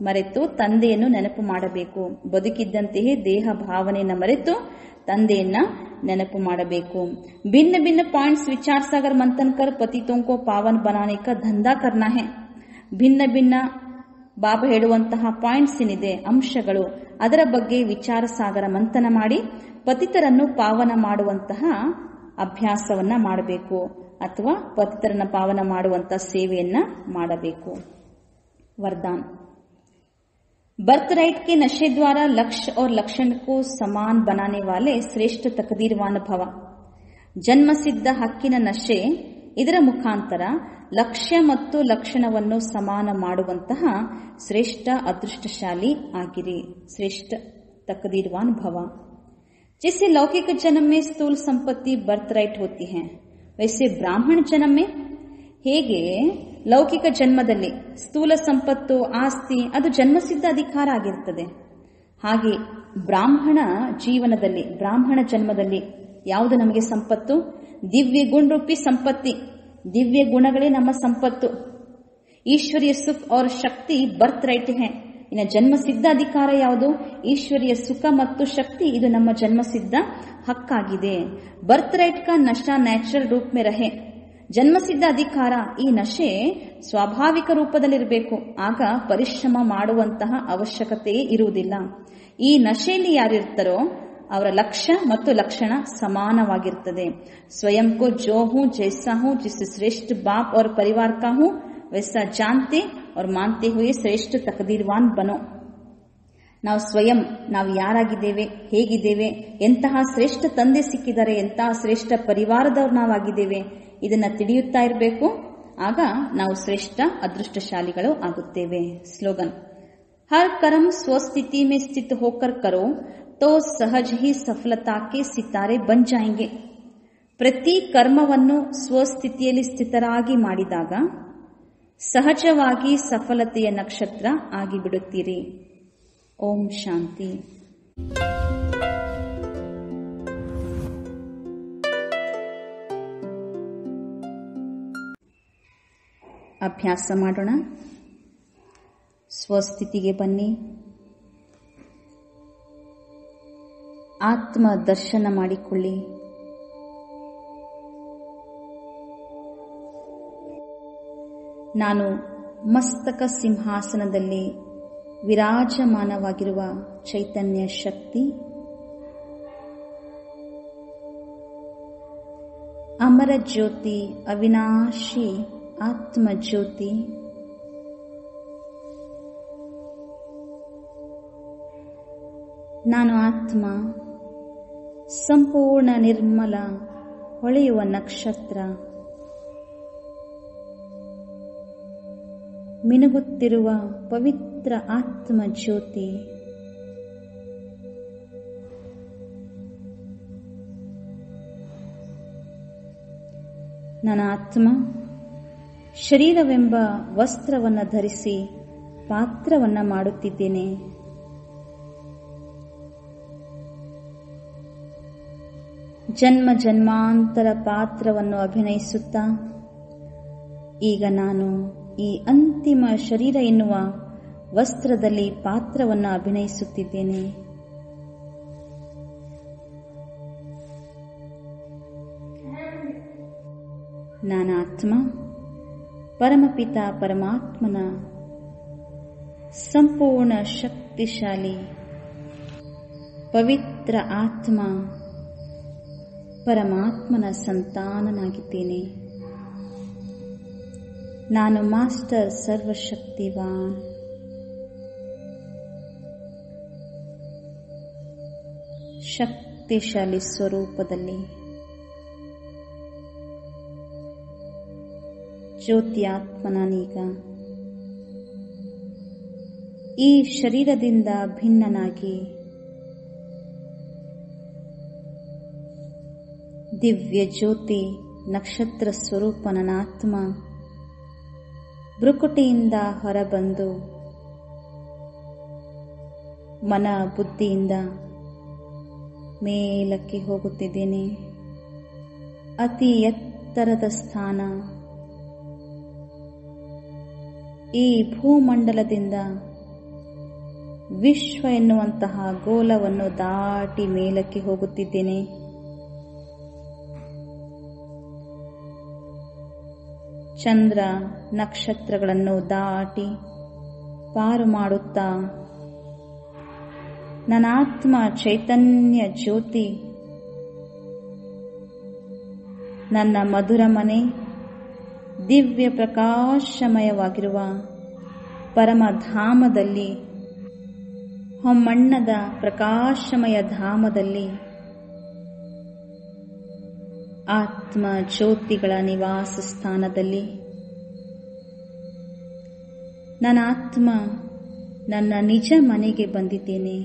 ಮರೆತು ತಂದೆಯನ್ನು ನೆನಪು ಮಾಡಬೇಕು. ಬದುಕಿದ್ದಂತೆಯೇ ದೇಹ ಭಾವನೆಯನ್ನು ಮರೆತು ತಂದೆಯನ್ನ ನೆನಪು ಮಾಡಬೇಕು. भिन्न भिन्न पॉइंट्स विचार सागर मंथन कर पतितों को पावन बनाने का धंधा करना है. भिन्न भिन्न ಬಾಬಾ ಹೇಳುವಂತಹ ಪಾಯಿಂಟ್ಸ್ ಏನಿದೆ, ಅಂಶಗಳು, ಅದರ ಬಗ್ಗೆ ವಿಚಾರ ಸಾಗರ ಮಂಥನ ಮಾಡಿ ಪತಿತರನ್ನು ಪಾವನ ಮಾಡುವಂತಹ ಅಭ್ಯಾಸವನ್ನ ಮಾಡಬೇಕು ಅಥವಾ ಪತಿತರನ್ನ ಪಾವನ ಮಾಡುವಂತಹ ಸೇವೆಯನ್ನ ಮಾಡಬೇಕು. वरदान. बर्थ राइट के नशे द्वारा लक्ष्य और लक्षण को समान बनाने वाले श्रेष्ठ तकदीरवान भव. जन्म सिद्ध हक्किನ ನಶೆ, ಇದರ ಮುಖಾಂತರ ಲಕ್ಷ್ಯ ಮತ್ತು ಲಕ್ಷಣವನ್ನು ಸಮಾನ ಮಾಡುವಂತಹ ಶ್ರೇಷ್ಠ ಅದೃಷ್ಟಶಾಲಿ ಆಗಿರಿ. ಶ್ರೇಷ್ಠ तकदीरवान भव. जैसे लौकिक जन्म में स्थूल संपत्ति बर्थ राइट होती है, वैसे ब्राह्मण जन्म में ಹೇಗೆ ಲೌಕಿಕ ಜನ್ಮದಲ್ಲಿ ಸ್ಥೂಲ ಸಂಪತ್ತು, ಆಸ್ತಿ ಅದು ಜನ್ಮಸಿದ್ಧ ಅಧಿಕಾರ ಆಗಿರುತ್ತದೆ, ಹಾಗೆ ಬ್ರಾಹ್ಮಣ ಜೀವನದಲ್ಲಿ, ಬ್ರಾಹ್ಮಣ ಜನ್ಮದಲ್ಲಿ ಯಾವುದು ನಮಗೆ ಸಂಪತ್ತು? ದಿವ್ಯ ಗುಣರೂಪಿ ಸಂಪತ್ತಿ. ದಿವ್ಯ ಗುಣಗಳೇ ನಮ್ಮ ಸಂಪತ್ತು. ಈಶ್ವರಿಯ ಸುಖ और ಶಕ್ತಿ ಬರ್ತ್ ರೈಟ್ है. ಇನ್ನು ಜನ್ಮಸಿದ್ಧ ಅಧಿಕಾರ ಯಾವುದು? ಈಶ್ವರಿಯ ಸುಖ ಮತ್ತು ಶಕ್ತಿ, ಇದು ನಮ್ಮ ಜನ್ಮಸಿದ್ಧ ಹಕ್ಕಾಗಿದೆ. ಬರ್ತ್ ರೈಟ್ ಕಾ ನಶಾ ನ್ಯಾಚುರಲ್ ರೂಪ್ ಮೇ ರಹೆ. ಜನ್ಮಸಿದ್ಧ ಅಧಿಕಾರ, ಈ ನಶೆ ಸ್ವಾಭಾವಿಕ ರೂಪದಲ್ಲಿರಬೇಕು. ಆಗ ಪರಿಶ್ರಮ ಮಾಡುವಂತಹ ಅವಶ್ಯಕತೆಯೇ ಇರುವುದಿಲ್ಲ. ಈ ನಶೆಯಲ್ಲಿ ಯಾರಿರ್ತಾರೋ ಅವರ ಲಕ್ಷ್ಯ ಮತ್ತು ಲಕ್ಷಣ ಸಮಾನವಾಗಿರುತ್ತದೆ. ಸ್ವಯಂ ಕೋ ಜೋ ಹೂಂ ಜೈಸಾ ಹೂಂ ಜಿಸ್ ಶ್ರೇಷ್ಠ ಬಾಪ್ और परिवार का हूं वैसा जानते और मानते हुए ಶ್ರೇಷ್ಠ ತಕದೀರ್ವಾನ್ ಬನೋ. ನಾವು ಸ್ವಯಂ ನಾವು ಯಾರಾಗಿದ್ದೇವೆ, ಹೇಗಿದ್ದೇವೆ, ಎಂತಹ ಶ್ರೇಷ್ಠ ತಂದೆ ಸಿಕ್ಕಿದ್ದಾರೆ, ಎಂತಹ ಶ್ರೇಷ್ಠ ಪರಿವಾರದವ್ರು ನಾವಾಗಿದ್ದೇವೆ, ಇದನ್ನ ತಿಳಿಯುತ್ತಾ ಇರಬೇಕು. ಆಗ ನಾವು ಶ್ರೇಷ್ಠ ಅದೃಷ್ಟಶಾಲಿಗಳು ಆಗುತ್ತೇವೆ. ಸ್ಲೋಗನ್. हर कर्म स्वस्थिति में स्थित होकर करो तो सहज ही सफलता के सितारे बन जाएंगे. ಪ್ರತಿ ಕರ್ಮವನ್ನು ಸ್ವಸ್ಥಿತಿಯಲ್ಲಿ ಸ್ಥಿತರಾಗಿ ಮಾಡಿದಾಗ ಸಹಜವಾಗಿ ಸಫಲತೆಯ ನಕ್ಷತ್ರ ಆಗಿಬಿಡುತ್ತೀರಿ. ಓಂ ಶಾಂತಿ. ಅಭ್ಯಾಸ ಮಾಡೋಣ. ಸ್ವಸ್ಥಿತಿಗೆ ಬನ್ನಿ. ಆತ್ಮ ದರ್ಶನ ಮಾಡಿಕೊಳ್ಳಿ. ನಾನು ಮಸ್ತಕ ಸಿಂಹಾಸನದಲ್ಲಿ ವಿರಾಜಮಾನವಾಗಿರುವ ಚೈತನ್ಯ ಶಕ್ತಿ, ಅಮರ ಜ್ಯೋತಿ, ಅವಿನಾಶಿ ಆತ್ಮ ಜ್ಯೋತಿ, ನಾನು ಆತ್ಮ, ಸಂಪೂರ್ಣ ನಿರ್ಮಲ ಹೊಳೆಯುವ ನಕ್ಷತ್ರ, ಮಿನುಗುತ್ತಿರುವ ಪವಿತ್ರ ಆತ್ಮ ಜ್ಯೋತಿ. ನನ್ನ ಆತ್ಮ ಶರೀರವೆಂಬ ವಸ್ತ್ರವನ್ನು ಧರಿಸಿ ಪಾತ್ರವನ್ನ ಮಾಡುತ್ತಿದ್ದೇನೆ. ಜನ್ಮ ಜನ್ಮಾಂತರ ಪಾತ್ರವನ್ನು ಅಭಿನಯಿಸುತ್ತಾ ಈಗ ನಾನು ಈ ಅಂತಿಮ ಶರೀರ ಎನ್ನುವ ವಸ್ತ್ರದಲ್ಲಿ ಪಾತ್ರವನ್ನು ಅಭಿನಯಿಸುತ್ತಿದ್ದೇನೆ. ನಾನಾತ್ಮ ಪರಮಪಿತ ಪರಮಾತ್ಮನ ಸಂಪೂರ್ಣ ಶಕ್ತಿಶಾಲಿ ಪವಿತ್ರ ಆತ್ಮ, ಪರಮಾತ್ಮನ ಸಂತಾನನಾಗಿದ್ದೇನೆ. ನಾನು ಮಾಸ್ಟರ್ ಸರ್ವಶಕ್ತಿವಾನ್. ಶಕ್ತಿಶಾಲಿ ಸ್ವರೂಪದಲ್ಲಿ ಜ್ಯೋತಿಯಾತ್ಮ ನಾನೀಗ ಈ ಶರೀರದಿಂದ ಭಿನ್ನನಾಗಿ ದಿವ್ಯ ಜ್ಯೋತಿ ನಕ್ಷತ್ರ ಸ್ವರೂಪ ನನ್ನ ಆತ್ಮ ಭ್ರುಕುಟಿಯಿಂದ ಹೊರಬಂದು ಮನ ಬುದ್ಧಿಯಿಂದ ಮೇಲಕ್ಕೆ ಹೋಗುತ್ತಿದ್ದೇನೆ. ಅತಿ ಎತ್ತರದ ಸ್ಥಾನ, ಈ ಭೂಮಂಡಲದಿಂದ ವಿಶ್ವ ಎನ್ನುವಂತಹ ಗೋಲವನ್ನು ದಾಟಿ ಮೇಲಕ್ಕೆ ಹೋಗುತ್ತಿದ್ದೇನೆ. ಚಂದ್ರ ನಕ್ಷತ್ರಗಳನ್ನು ದಾಟಿ ಪಾರು ಮಾಡುತ್ತಾ ನನಾತ್ಮ ಚೈತನ್ಯ ಜ್ಯೋತಿ ನನ್ನ ಮಧುರ ಮನೆ ದಿವ್ಯ ಪ್ರಕಾಶಮಯವಾಗಿರುವ ಪರಮಧಾಮದಲ್ಲಿ, ಹೊಮ್ಮಣ್ಣದ ಪ್ರಕಾಶಮಯ ಧಾಮದಲ್ಲಿ ಆತ್ಮ ಜ್ಯೋತಿಗಳ ನಿವಾಸ ಸ್ಥಾನದಲ್ಲಿ ನನ್ನ ಆತ್ಮ ನನ್ನ ನಿಜ ಮನೆಗೆ ಬಂದಿದ್ದೇನೆ.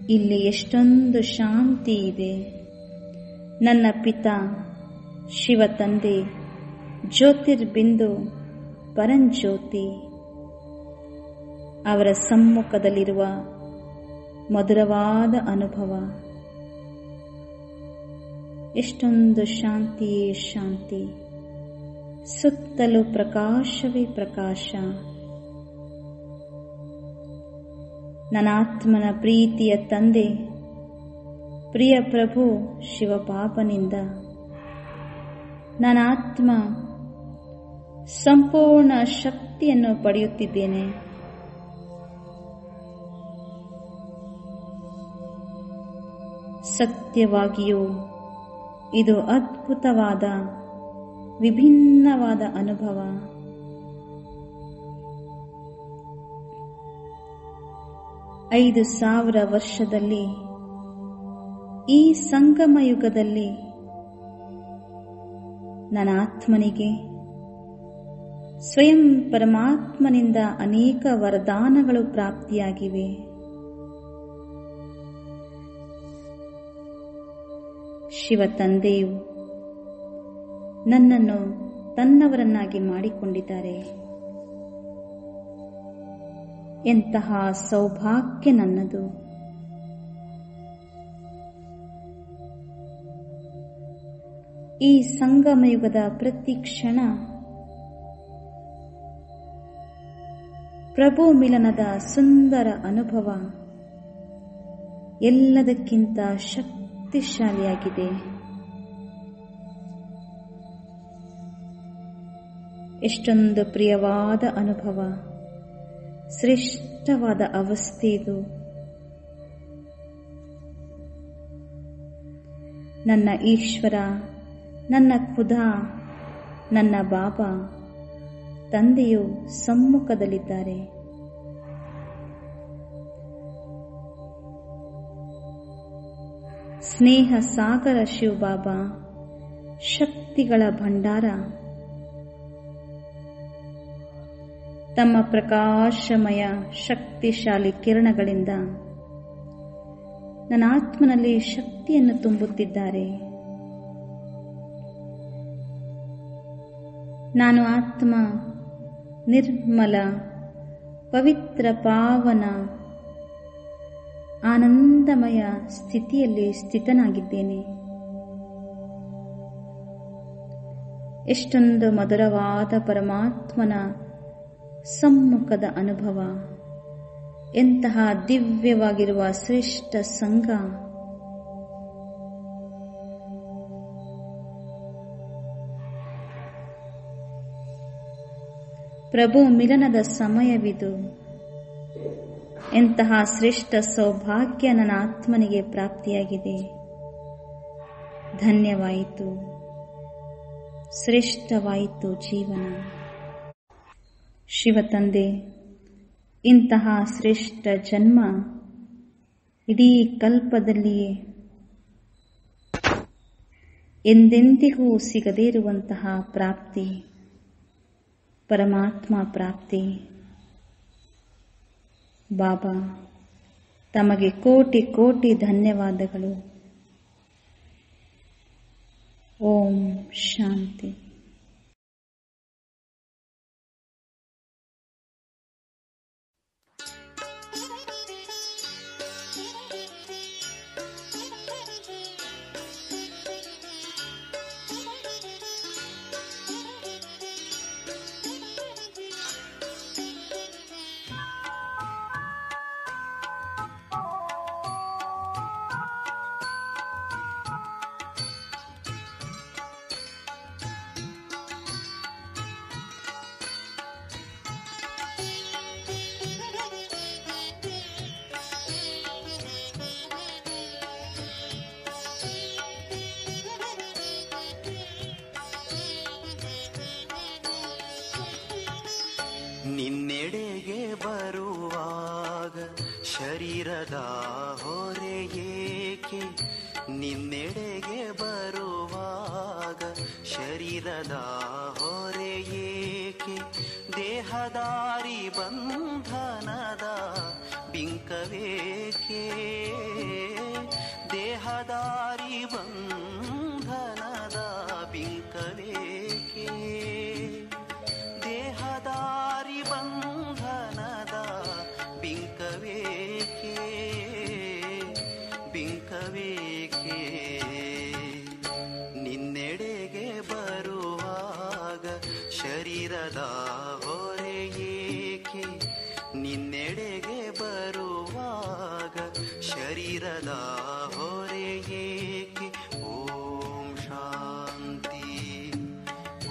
ಇಲ್ಲಿ ಎಷ್ಟೊಂದು ಶಾಂತಿ ಇದೆ. ನನ್ನ ಪಿತಾ ಶಿವ ತಂದೆ ಜ್ಯೋತಿರ್ಬಿಂದು ಪರಂಜ್ಯೋತಿ ಅವರ ಸಮ್ಮುಖದಲ್ಲಿರುವ ಮಧುರವಾದ ಅನುಭವ. ಎಷ್ಟೊಂದು ಶಾಂತಿಯೇ ಶಾಂತಿ, ಸುತ್ತಲೂ ಪ್ರಕಾಶವೇ ಪ್ರಕಾಶ. ನನ್ನ ಆತ್ಮನ ಪ್ರೀತಿಯ ತಂದೆ ಪ್ರಿಯ ಪ್ರಭು ಶಿವಪಾಪನಿಂದ ನನ್ನ ಆತ್ಮ ಸಂಪೂರ್ಣ ಶಕ್ತಿಯನ್ನು ಪಡೆಯುತ್ತಿದ್ದೇನೆ. ಸತ್ಯವಾಗಿಯೂ ಇದು ಅದ್ಭುತವಾದ ವಿಭಿನ್ನವಾದ ಅನುಭವ. ಐದು 5000 ವರ್ಷದಲ್ಲಿ ಈ ಸಂಗಮ ಯುಗದಲ್ಲಿ ನನ್ನ ಆತ್ಮನಿಗೆ ಸ್ವಯಂ ಪರಮಾತ್ಮನಿಂದ ಅನೇಕ ವರದಾನಗಳು ಪ್ರಾಪ್ತಿಯಾಗಿವೆ. ಶಿವ ತಂದೆಯು ನನ್ನನ್ನು ತನ್ನವರನ್ನಾಗಿ ಮಾಡಿಕೊಂಡಿದ್ದಾರೆ. ಎಂತಹ ಸೌಭಾಗ್ಯ ನನ್ನದು. ಈ ಸಂಗಮಯುಗದ ಪ್ರತಿ ಕ್ಷಣ ಪ್ರಭು ಮಿಲನದ ಸುಂದರ ಅನುಭವ ಎಲ್ಲದಕ್ಕಿಂತ ಶಕ್ತಿಶಾಲಿಯಾಗಿದೆ. ಎಷ್ಟೊಂದು ಪ್ರಿಯವಾದ ಅನುಭವ, ಶ್ರೇಷ್ಠವಾದ ಅವಸ್ಥೆ ಇದು. ನನ್ನ ಈಶ್ವರ, ನನ್ನ ಖುದಾ, ನನ್ನ ಬಾಬಾ ತಂದೆಯು ಸಮ್ಮುಖದಲ್ಲಿದ್ದಾರೆ. ಸ್ನೇಹ ಸಾಗರ ಶಿವಬಾಬಾ ಶಕ್ತಿಗಳ ಭಂಡಾರ ತಮ್ಮ ಪ್ರಕಾಶಮಯ ಶಕ್ತಿಶಾಲಿ ಕಿರಣಗಳಿಂದ ನನ್ನ ಆತ್ಮನಲ್ಲಿ ಶಕ್ತಿಯನ್ನು ತುಂಬುತ್ತಿದ್ದಾರೆ. ನಾನು ಆತ್ಮ ನಿರ್ಮಲ, ಪವಿತ್ರ, ಪಾವನ, ಆನಂದಮಯ ಸ್ಥಿತಿಯಲ್ಲಿ ಸ್ಥಿತನಾಗಿದ್ದೇನೆ. ಎಷ್ಟೊಂದು ಮಧುರವಾದ ಪರಮಾತ್ಮನ ಸಮ್ಮುಖದ ಅನುಭವ, ಎಂತಹ ದಿವ್ಯವಾಗಿರುವ ಶ್ರೇಷ್ಠ ಸಂಘ. ಪ್ರಭು ಮಿಲನದ ಸಮಯವಿದು. ಎಂತಹ ಶ್ರೇಷ್ಠ ಸೌಭಾಗ್ಯ ನನ್ನ ಆತ್ಮನಿಗೆ ಪ್ರಾಪ್ತಿಯಾಗಿದೆ. ಧನ್ಯವಾಯಿತು, ಶ್ರೇಷ್ಠವಾಯಿತು ಜೀವನ. ಶಿವತಂದೆ, ಇಂತಹ ಶ್ರೇಷ್ಠ ಜನ್ಮ ಇಡೀ ಕಲ್ಪದಲ್ಲಿಯೇ ಎಂದೆಂದಿಗೂ ಸಿಗದೇ ಇರುವಂತಹ ಪ್ರಾಪ್ತಿ, ಪರಮಾತ್ಮ ಪ್ರಾಪ್ತಿ. ಬಾಬಾ, ತಮಗೆ ಕೋಟಿ ಕೋಟಿ ಧನ್ಯವಾದಗಳು. ಓಂ ಶಾಂತಿ. ಬರುವಾಗ ಶರೀರದ ಹೊರೆ ಏಕೆ, ನಿನ್ನೆಡೆಗೆ ಬರುವಾಗ ಶರೀರದ ಹೊರೆ ಏಕೆ, ದೇಹದಾರಿ ಬಂಧನದ ಬಿಂಕವೇಕೆ, ದೇಹದಾರಿ ಬಂಧನದ ಬಿಂಕವೇಕೆ, ದೇಹದಾರಿ ಬಂಧನದ ಬಿಂಕವೇಕೆ, ಬಿಂಕವೇಕೆ, ನಿನ್ನೆಡೆಗೆ ಬರುವಾಗ ಶರೀರದ ಹೊರೆ ಏಕೆ, ನಿನ್ನೆಡೆಗೆ ಬರುವಾಗ ಶರೀರದ ಹೊರೆ ಏಕೆ. ಓಂ ಶಾಂತಿ,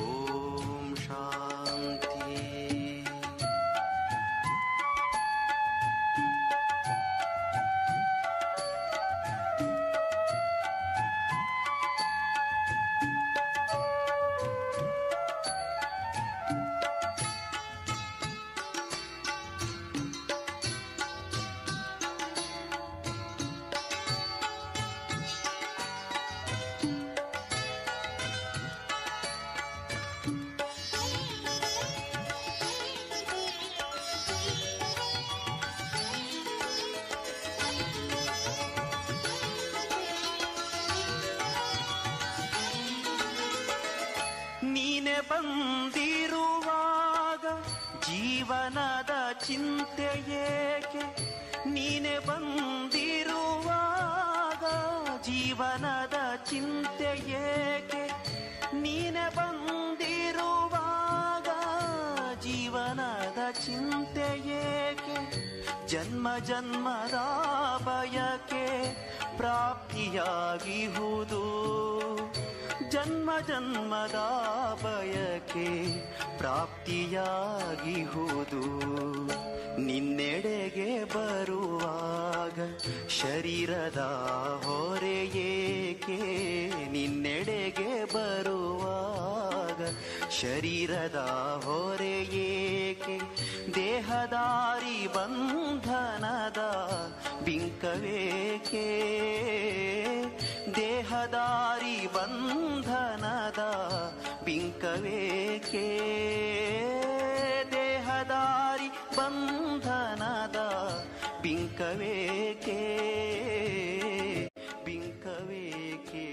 ಓಂ ಶಾಂತಿ. ನೀನೆ ಬಂದಿರುವಾಗ ಜೀವನದ ಚಿಂತೆ ಏಕೆ, ನೀನೆ ಬಂದಿರುವಾಗ ಜೀವನದ ಚಿಂತೆ ಏಕೆ, ನೀನೆ ಬಂದಿರುವಾಗ ಜೀವನದ ಚಿಂತೆ ಏಕೆ, ಜನ್ಮ ಜನ್ಮದ ಬಯಕೆ ಪ್ರಾಪ್ತಿಯಾಗಿಹುದು, ಜನ್ಮ ಜನ್ಮದ ಬಯಕೆ ಪ್ರಾಪ್ತಿಯಾಗಿಹುದು. ನಿನ್ನೆಡೆಗೆ ಬರುವಾಗ ಶರೀರದ ಹೊರೆ ಏಕೆ, ನಿನ್ನೆಡೆಗೆ ಬರುವಾಗ ಶರೀರದ ಹೊರೆ ಏಕೆ, ದೇಹದಾರಿ ಬಂಧನದ ಬಿಂಕವೇಕೆ, ದೇಹದಾರಿ ಬಂಧನದ ಬಿಂಕವೇಕೆ, ದೇಹದಾರಿ ಬಂಧನದ ಬಿಂಕವೇಕೆ, ಬಿಂಕವೇಕೆ.